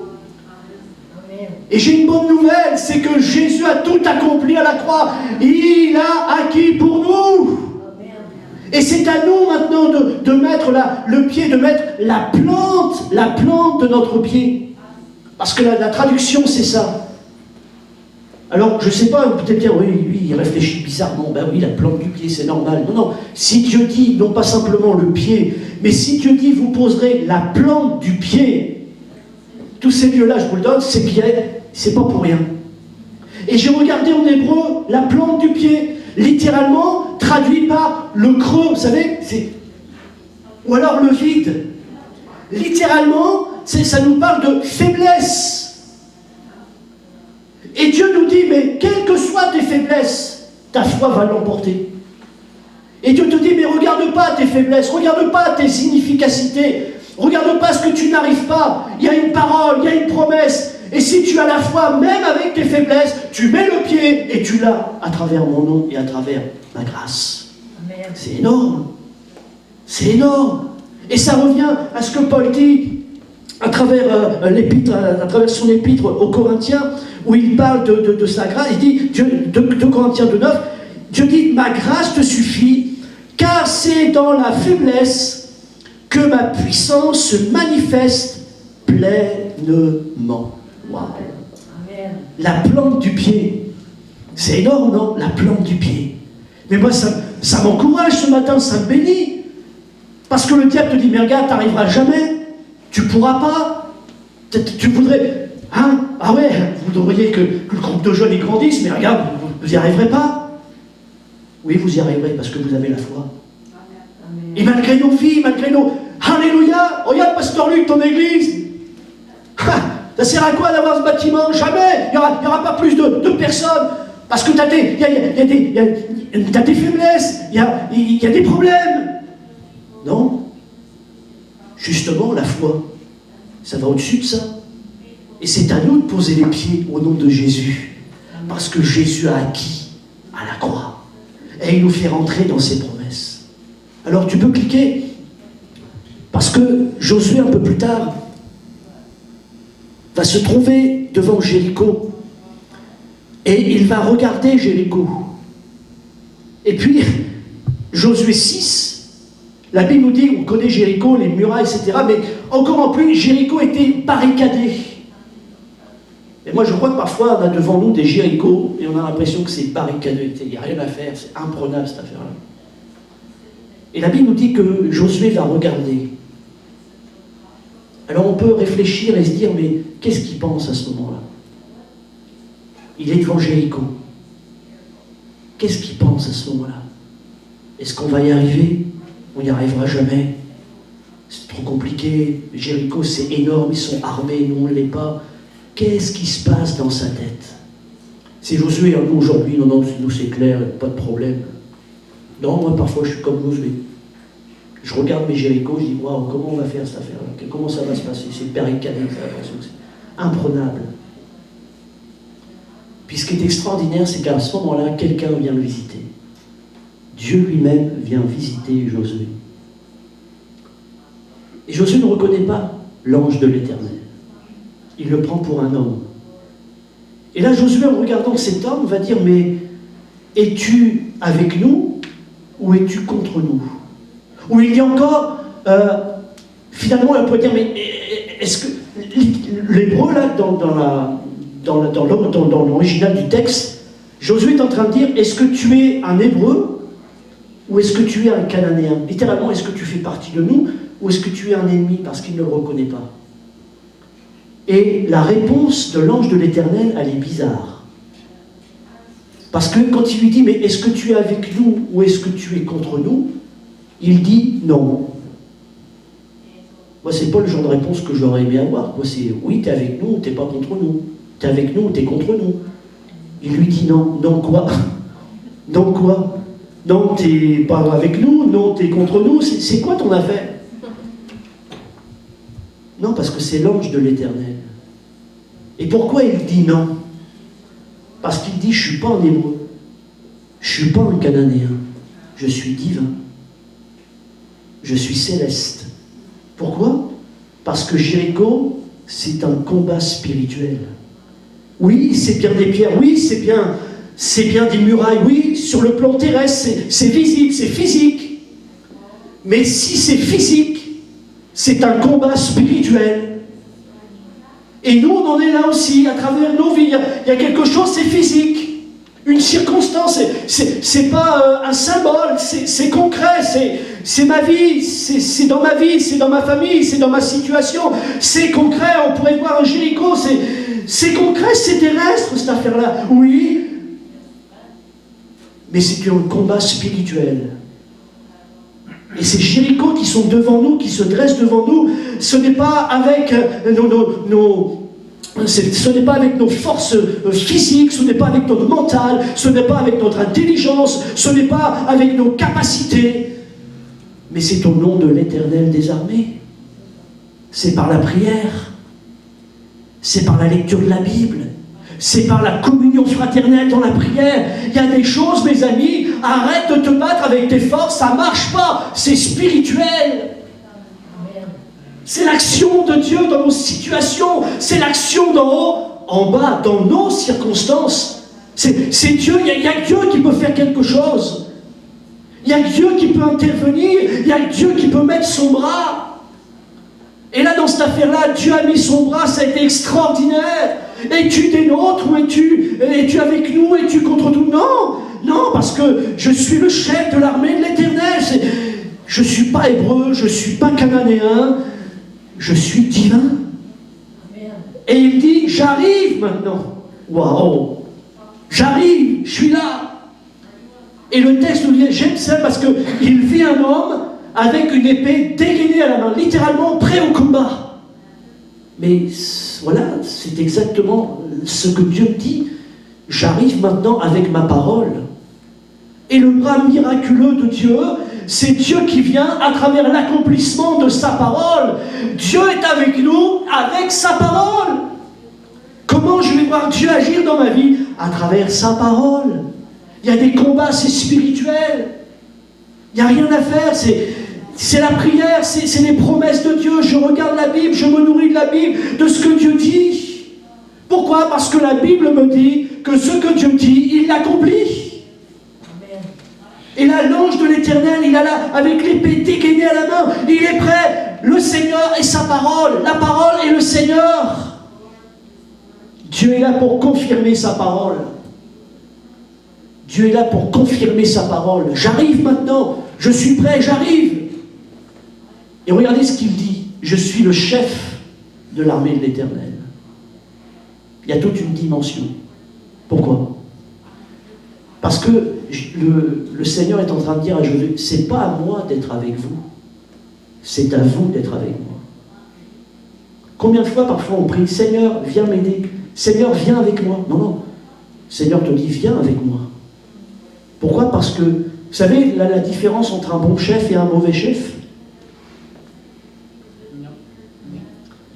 Et j'ai une bonne nouvelle, c'est que Jésus a tout accompli à la croix. Il a acquis pour nous. Et c'est à nous maintenant de mettre le pied, de mettre la plante de notre pied. Parce que la traduction, c'est ça. Alors, je ne sais pas, peut-être dire, oui, il réfléchit bizarrement. Ben oui, la plante du pied, c'est normal. Non. Si Dieu dit, non pas simplement le pied, mais si Dieu dit, vous poserez la plante du pied, tous ces lieux-là, je vous le donne, c'est bien, c'est pas pour rien. Et j'ai regardé en hébreu, la plante du pied, littéralement, traduit par le creux, vous savez, ou alors le vide. Littéralement, ça nous parle de faiblesse. Et Dieu nous dit, mais quelles que soient tes faiblesses, ta foi va l'emporter. Et Dieu te dit, mais regarde pas tes faiblesses, regarde pas tes inefficacités, regarde pas ce que tu n'arrives pas. Il y a une parole, il y a une promesse. Et si tu as la foi, même avec tes faiblesses, tu mets le pied et tu l'as à travers mon nom et à travers ma grâce. C'est énorme. C'est énorme. Et ça revient à ce que Paul dit à travers son épître aux Corinthiens, où il parle de sa grâce. Il dit, 2 Corinthiens 2,9, Dieu dit, ma grâce te suffit, car c'est dans la faiblesse que ma puissance se manifeste pleinement. Wow. La plante du pied. C'est énorme, non? La plante du pied. Mais moi, ça m'encourage ce matin, ça me bénit. Parce que le diable te dit, mais regarde, tu n'arriveras jamais. Tu ne pourras pas. Tu voudrais... Hein? Ah ouais, vous voudriez que le groupe de jeunes y grandisse, mais regarde, vous n'y arriverez pas. Oui, vous y arriverez parce que vous avez la foi. Amen. Et malgré nos vies, malgré nos... Alléluia! Regarde, Pasteur Luc, ton église. Ça sert à quoi d'avoir ce bâtiment? Jamais. Il n'y aura pas plus de personnes. Parce que tu as des faiblesses, il y a des problèmes. Non. Justement, la foi, ça va au-dessus de ça. Et c'est à nous de poser les pieds au nom de Jésus. Parce que Jésus a acquis à la croix. Et il nous fait rentrer dans ses promesses. Alors tu peux cliquer. Parce que Josué, un peu plus tard, va se trouver devant Jéricho. Et il va regarder Jéricho. Et puis, Josué 6, la Bible nous dit, on connaît Jéricho, les murailles, etc. Mais encore en plus, Jéricho était barricadé. Et moi, je crois que parfois, on a devant nous des Jéricho, et on a l'impression que c'est barricadé. Il n'y a rien à faire, c'est imprenable cette affaire-là. Et la Bible nous dit que Josué va regarder. Alors on peut réfléchir et se dire, mais qu'est-ce qu'il pense à ce moment-là? Il est devant Jéricho. Qu'est-ce qu'il pense à ce moment-là? Est-ce qu'on va y arriver? On n'y arrivera jamais. C'est trop compliqué. Jéricho, c'est énorme, ils sont armés, nous on ne l'est pas. Qu'est-ce qui se passe dans sa tête? C'est Josué, nous aujourd'hui, non, nous c'est clair, pas de problème. Non, moi parfois je suis comme Josué. Je regarde mes Jéricho, je dis, waouh, comment on va faire cette affaire-là? Comment ça va se passer? C'est barricadé, j'ai l'impression que c'est imprenable. Puis ce qui est extraordinaire, c'est qu'à ce moment-là, quelqu'un vient le visiter. Dieu lui-même vient visiter Josué. Et Josué ne reconnaît pas l'ange de l'Éternel. Il le prend pour un homme. Et là, Josué, en regardant cet homme, va dire, mais es-tu avec nous ou es-tu contre nous? Ou il dit encore, finalement, on peut dire, mais est-ce que l'hébreu, là, dans l'original du texte, Josué est en train de dire, est-ce que tu es un hébreu ou est-ce que tu es un cananéen? Littéralement, est-ce que tu fais partie de nous ou est-ce que tu es un ennemi parce qu'il ne le reconnaît pas? Et la réponse de l'ange de l'Éternel, elle est bizarre. Parce que quand il lui dit, mais est-ce que tu es avec nous ou est-ce que tu es contre nous? Il dit non. Moi, c'est pas le genre de réponse que j'aurais aimé avoir. Moi, c'est oui, t'es avec nous ou t'es pas contre nous. T'es avec nous ou t'es contre nous. Il lui dit non. Non quoi? Non quoi? Non, t'es pas avec nous, non, t'es contre nous. C'est quoi ton affaire? Non, parce que c'est l'ange de l'Éternel. Et pourquoi il dit non? Parce qu'il dit, je suis pas un hébreu. Je suis pas un cananéen. Je suis divin. Je suis céleste. Pourquoi? Parce que Jéricho, c'est un combat spirituel. Oui, c'est bien des pierres, oui, c'est bien des murailles, oui, sur le plan terrestre, c'est visible, c'est physique. Mais si c'est physique, c'est un combat spirituel. Et nous, on en est là aussi, à travers nos vies. Il y a quelque chose, c'est physique. Une circonstance, c'est pas un symbole, c'est concret, c'est ma vie, c'est dans ma vie, c'est dans ma famille, c'est dans ma situation, c'est concret, on pourrait voir un Jéricho, c'est concret, c'est terrestre cette affaire-là, oui, mais c'est un combat spirituel. Et ces Jérichos qui sont devant nous, qui se dressent devant nous, ce n'est pas avec ce n'est pas avec nos forces physiques, ce n'est pas avec notre mental, ce n'est pas avec notre intelligence, ce n'est pas avec nos capacités, mais c'est au nom de l'Éternel des armées. C'est par la prière, c'est par la lecture de la Bible, c'est par la communion fraternelle dans la prière. Il y a des choses, mes amis, arrête de te battre avec tes forces, ça ne marche pas, c'est spirituel. C'est l'action de Dieu dans nos situations, c'est l'action d'en haut, en bas, dans nos circonstances. C'est Dieu, il y a Dieu qui peut faire quelque chose. Il y a Dieu qui peut intervenir, il y a Dieu qui peut mettre son bras. Et là, dans cette affaire-là, Dieu a mis son bras, ça a été extraordinaire. Es-tu des nôtres ou es-tu avec nous, es-tu contre nous? Non, non, parce que je suis le chef de l'armée de l'Éternel. Je ne suis pas hébreu, je ne suis pas cananéen, je suis divin. Et il dit, j'arrive maintenant. Waouh! J'arrive, je suis là. Et le texte nous dit, j'aime ça parce qu'il vit un homme avec une épée dégainée à la main, littéralement prêt au combat. Mais voilà, c'est exactement ce que Dieu dit. J'arrive maintenant avec ma parole. Et le bras miraculeux de Dieu, c'est Dieu qui vient à travers l'accomplissement de sa parole. Dieu est avec nous, avec sa parole. Comment je vais voir Dieu agir dans ma vie? À travers sa parole. Il y a des combats, c'est spirituel. Il n'y a rien à faire, c'est la prière, c'est les promesses de Dieu. Je regarde la Bible, je me nourris de la Bible, de ce que Dieu dit. Pourquoi? Parce que la Bible me dit que ce que Dieu dit, il l'accomplit. Et là, l'ange de l'Éternel, il est là, avec l'épée dégainée à la main, il est prêt. Le Seigneur et sa parole, la parole et le Seigneur. Dieu est là pour confirmer sa parole. Dieu est là pour confirmer sa parole. J'arrive maintenant, je suis prêt, j'arrive. Et regardez ce qu'il dit. Je suis le chef de l'armée de l'Éternel. Il y a toute une dimension. Pourquoi? Parce que le Seigneur est en train de dire à Josué, c'est pas à moi d'être avec vous, c'est à vous d'être avec moi. Combien de fois parfois on prie, Seigneur, viens m'aider, Seigneur, viens avec moi. Non, non, Seigneur te dit, viens avec moi. Pourquoi? Parce que, vous savez, la différence entre un bon chef et un mauvais chef?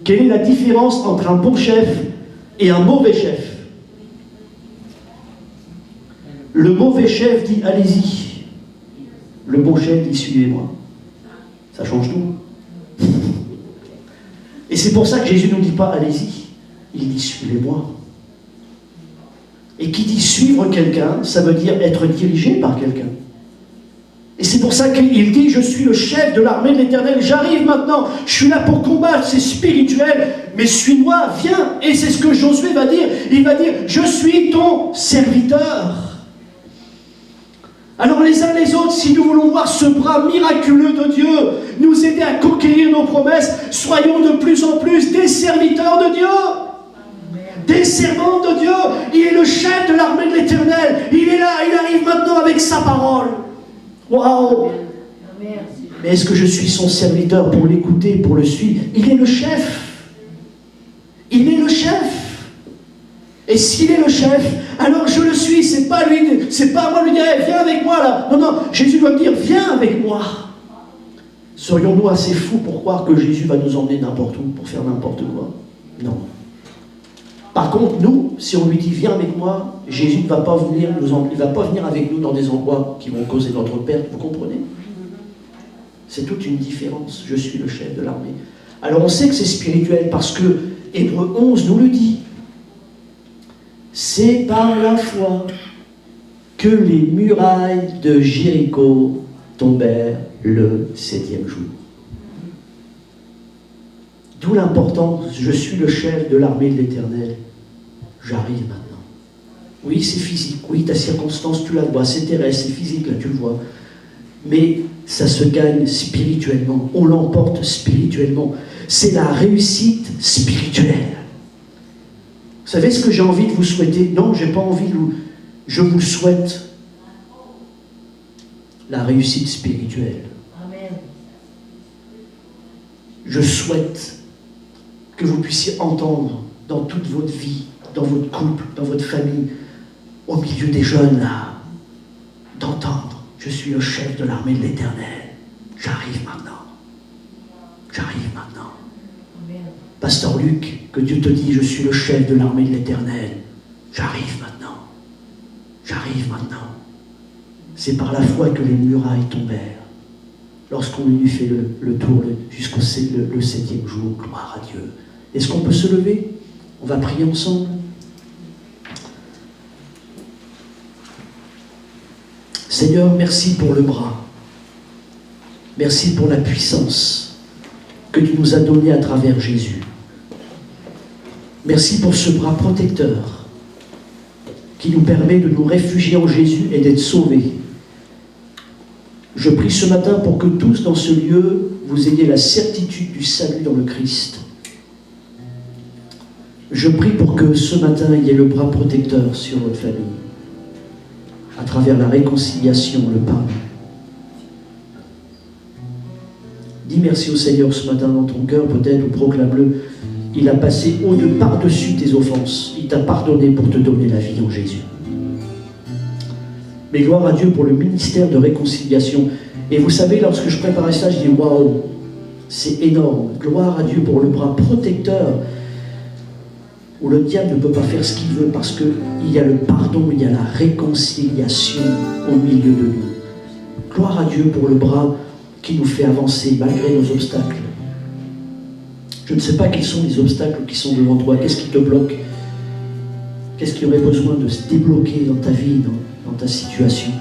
Quelle est la différence entre un bon chef et un mauvais chef? Le mauvais chef dit, allez-y. Le bon chef dit, suivez-moi. Ça change tout. Et c'est pour ça que Jésus ne dit pas, allez-y. Il dit, suivez-moi. Et qui dit suivre quelqu'un, ça veut dire être dirigé par quelqu'un. Et c'est pour ça qu'il dit, je suis le chef de l'armée de l'Éternel, j'arrive maintenant, je suis là pour combattre, c'est spirituel, mais suis-moi, viens. Et c'est ce que Josué va dire, il va dire, je suis ton serviteur. Alors les uns les autres, si nous voulons voir ce bras miraculeux de Dieu nous aider à conquérir nos promesses, soyons de plus en plus des serviteurs de Dieu. Des servants de Dieu. Il est le chef de l'armée de l'Éternel. Il est là, il arrive maintenant avec sa parole. Waouh! Mais est-ce que je suis son serviteur pour l'écouter, pour le suivre? Il est le chef. Il est le chef. Et s'il est le chef, alors je le suis. C'est pas lui, c'est pas moi lui dire, viens avec moi là. Non, non, Jésus doit me dire, viens avec moi. Serions-nous assez fous pour croire que Jésus va nous emmener n'importe où pour faire n'importe quoi? Non. Par contre, nous, si on lui dit viens avec moi, Jésus ne va pas venir il va pas venir avec nous dans des endroits qui vont causer notre perte, vous comprenez? C'est toute une différence. Je suis le chef de l'armée. Alors on sait que c'est spirituel parce que Hébreux 11 nous le dit. C'est par la foi que les murailles de Jéricho tombèrent le 7e jour. D'où l'importance, je suis le chef de l'armée de l'Éternel, j'arrive maintenant. Oui, c'est physique, oui, ta circonstance, tu la vois, c'est terrestre, c'est physique, là, tu le vois. Mais ça se gagne spirituellement, on l'emporte spirituellement. C'est la réussite spirituelle. Vous savez ce que j'ai envie de vous souhaiter? Non, je n'ai pas envie de vous... Je vous souhaite la réussite spirituelle. Amen. Je souhaite que vous puissiez entendre dans toute votre vie, dans votre couple, dans votre famille, au milieu des jeunes là, d'entendre, je suis le chef de l'armée de l'Éternel, j'arrive maintenant, j'arrive maintenant. Amen. Pasteur Luc, que Dieu te dit, je suis le chef de l'armée de l'Éternel, j'arrive maintenant, j'arrive maintenant. C'est par la foi que les murailles tombèrent, lorsqu'on lui fait le tour jusqu'au 7e jour, gloire à Dieu. Est-ce qu'on peut se lever? On va prier ensemble. Seigneur, merci pour le bras. Merci pour la puissance que tu nous as donnée à travers Jésus. Merci pour ce bras protecteur qui nous permet de nous réfugier en Jésus et d'être sauvés. Je prie ce matin pour que tous dans ce lieu, vous ayez la certitude du salut dans le Christ. Je prie pour que ce matin, il y ait le bras protecteur sur votre famille, à travers la réconciliation, le pardon. Dis merci au Seigneur ce matin dans ton cœur, peut-être, ou proclame-le. Il a passé par-dessus tes offenses. Il t'a pardonné pour te donner la vie en Jésus. Mais gloire à Dieu pour le ministère de réconciliation. Et vous savez, lorsque je préparais ça, je dis waouh, c'est énorme. Gloire à Dieu pour le bras protecteur où le diable ne peut pas faire ce qu'il veut parce qu'il y a le pardon, il y a la réconciliation au milieu de nous. Gloire à Dieu pour le bras qui nous fait avancer malgré nos obstacles. Je ne sais pas quels sont les obstacles qui sont devant toi. Qu'est-ce qui te bloque? Qu'est-ce qui aurait besoin de se débloquer dans ta vie, dans ta situation?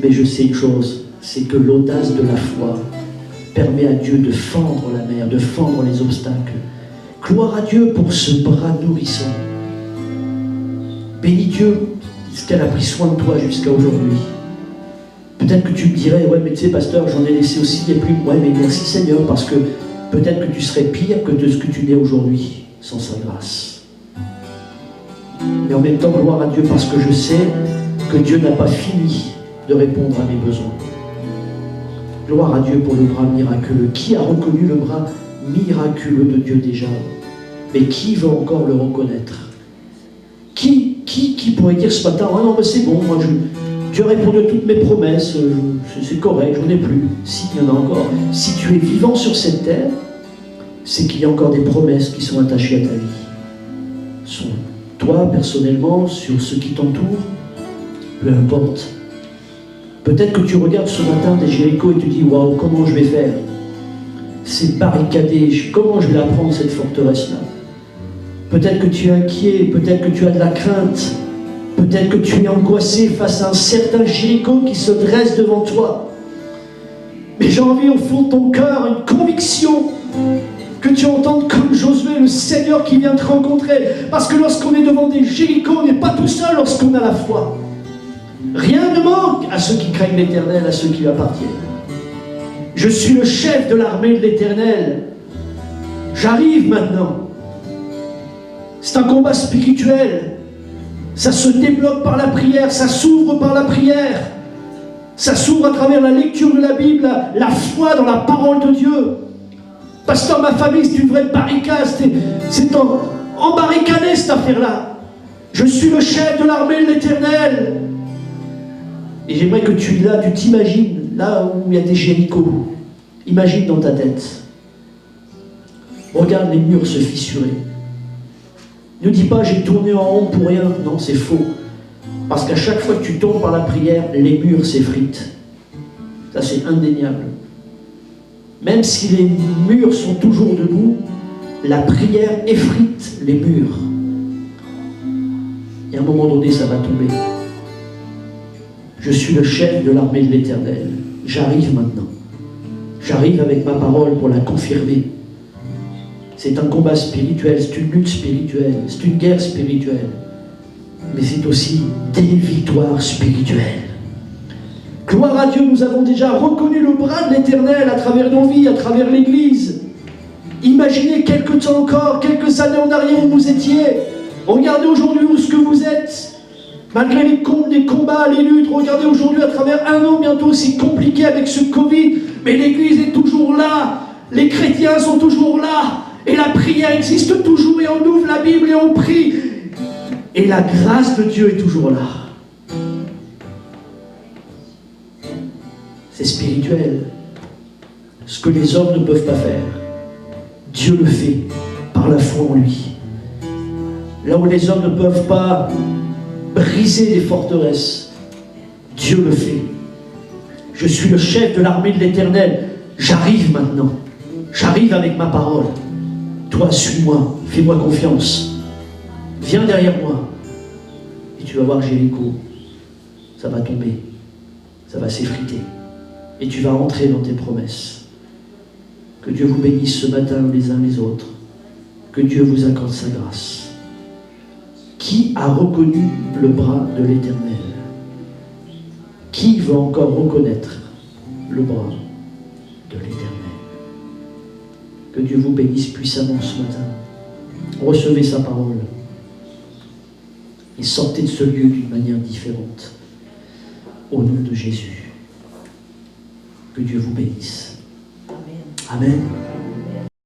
Mais je sais une chose, c'est que l'audace de la foi permet à Dieu de fendre la mer, de fendre les obstacles. Gloire à Dieu pour ce bras nourrissant. Bénis Dieu, ce qu'elle a pris soin de toi jusqu'à aujourd'hui. Peut-être que tu me dirais, ouais mais tu sais pasteur, j'en ai laissé aussi des plumes. Ouais mais merci Seigneur, parce que peut-être que tu serais pire que de ce que tu n'es aujourd'hui, sans sa grâce. Mais en même temps, gloire à Dieu, parce que je sais que Dieu n'a pas fini de répondre à mes besoins. Gloire à Dieu pour le bras miraculeux. Qui a reconnu le bras miraculeux de Dieu déjà? Mais qui veut encore le reconnaître? Qui pourrait dire ce matin, ah non mais c'est bon, moi Dieu répond à toutes mes promesses, c'est correct, j'en ai plus. Si, il y en a encore. Si tu es vivant sur cette terre, c'est qu'il y a encore des promesses qui sont attachées à ta vie. Sur toi, personnellement, sur ceux qui t'entourent, peu importe. Peut-être que tu regardes ce matin des Jéricho et tu dis, waouh, comment je vais faire? C'est barricadé, comment je vais la prendre cette forteresse-là? Peut-être que tu es inquiet, peut-être que tu as de la crainte, peut-être que tu es angoissé face à un certain Jéricho qui se dresse devant toi. Mais j'ai envie au fond de ton cœur, une conviction, que tu entendes comme Josué, le Seigneur qui vient te rencontrer. Parce que lorsqu'on est devant des Jéricho, on n'est pas tout seul lorsqu'on a la foi. Rien ne manque à ceux qui craignent l'Éternel, à ceux qui lui appartiennent. Je suis le chef de l'armée de l'Éternel. J'arrive maintenant. C'est un combat spirituel. Ça se débloque par la prière, ça s'ouvre par la prière. Ça s'ouvre à travers la lecture de la Bible, la foi dans la parole de Dieu. Pasteur, ma famille, c'est une vraie barricade. C'est embarricadé cette affaire-là. Je suis le chef de l'armée de l'Éternel. Et j'aimerais que tu t'imagines, là où il y a des Jéricho. Imagine dans ta tête. Regarde les murs se fissurer. Ne dis pas, j'ai tourné en rond pour rien. Non, c'est faux. Parce qu'à chaque fois que tu tombes par la prière, les murs s'effritent. Ça, c'est indéniable. Même si les murs sont toujours debout, la prière effrite les murs. Et à un moment donné, ça va tomber. Je suis le chef de l'armée de l'Éternel. J'arrive maintenant. J'arrive avec ma parole pour la confirmer. C'est un combat spirituel, c'est une lutte spirituelle, c'est une guerre spirituelle. Mais c'est aussi des victoires spirituelles. Gloire à Dieu, nous avons déjà reconnu le bras de l'Éternel à travers nos vies, à travers l'Église. Imaginez quelques temps encore, quelques années en arrière où vous étiez. Regardez aujourd'hui où ce que vous êtes. Malgré les combats, les luttes, regardez aujourd'hui à travers un an bientôt aussi compliqué avec ce Covid. Mais l'Église est toujours là. Les chrétiens sont toujours là. Et la prière existe toujours. Et on ouvre la Bible et on prie. Et la grâce de Dieu est toujours là. C'est spirituel. Ce que les hommes ne peuvent pas faire, Dieu le fait par la foi en lui. Là où les hommes ne peuvent pas briser les forteresses, Dieu le fait. Je suis le chef de l'armée de l'Éternel. J'arrive maintenant. J'arrive avec ma parole. Toi, suis-moi. Fais-moi confiance. Viens derrière moi. Et tu vas voir Jéricho. Ça va tomber. Ça va s'effriter. Et tu vas entrer dans tes promesses. Que Dieu vous bénisse ce matin les uns les autres. Que Dieu vous accorde sa grâce. Qui a reconnu le bras de l'Éternel? Qui veut encore reconnaître le bras de l'Éternel? Que Dieu vous bénisse puissamment ce matin. Recevez sa parole. Et sortez de ce lieu d'une manière différente. Au nom de Jésus. Que Dieu vous bénisse. Amen. Amen.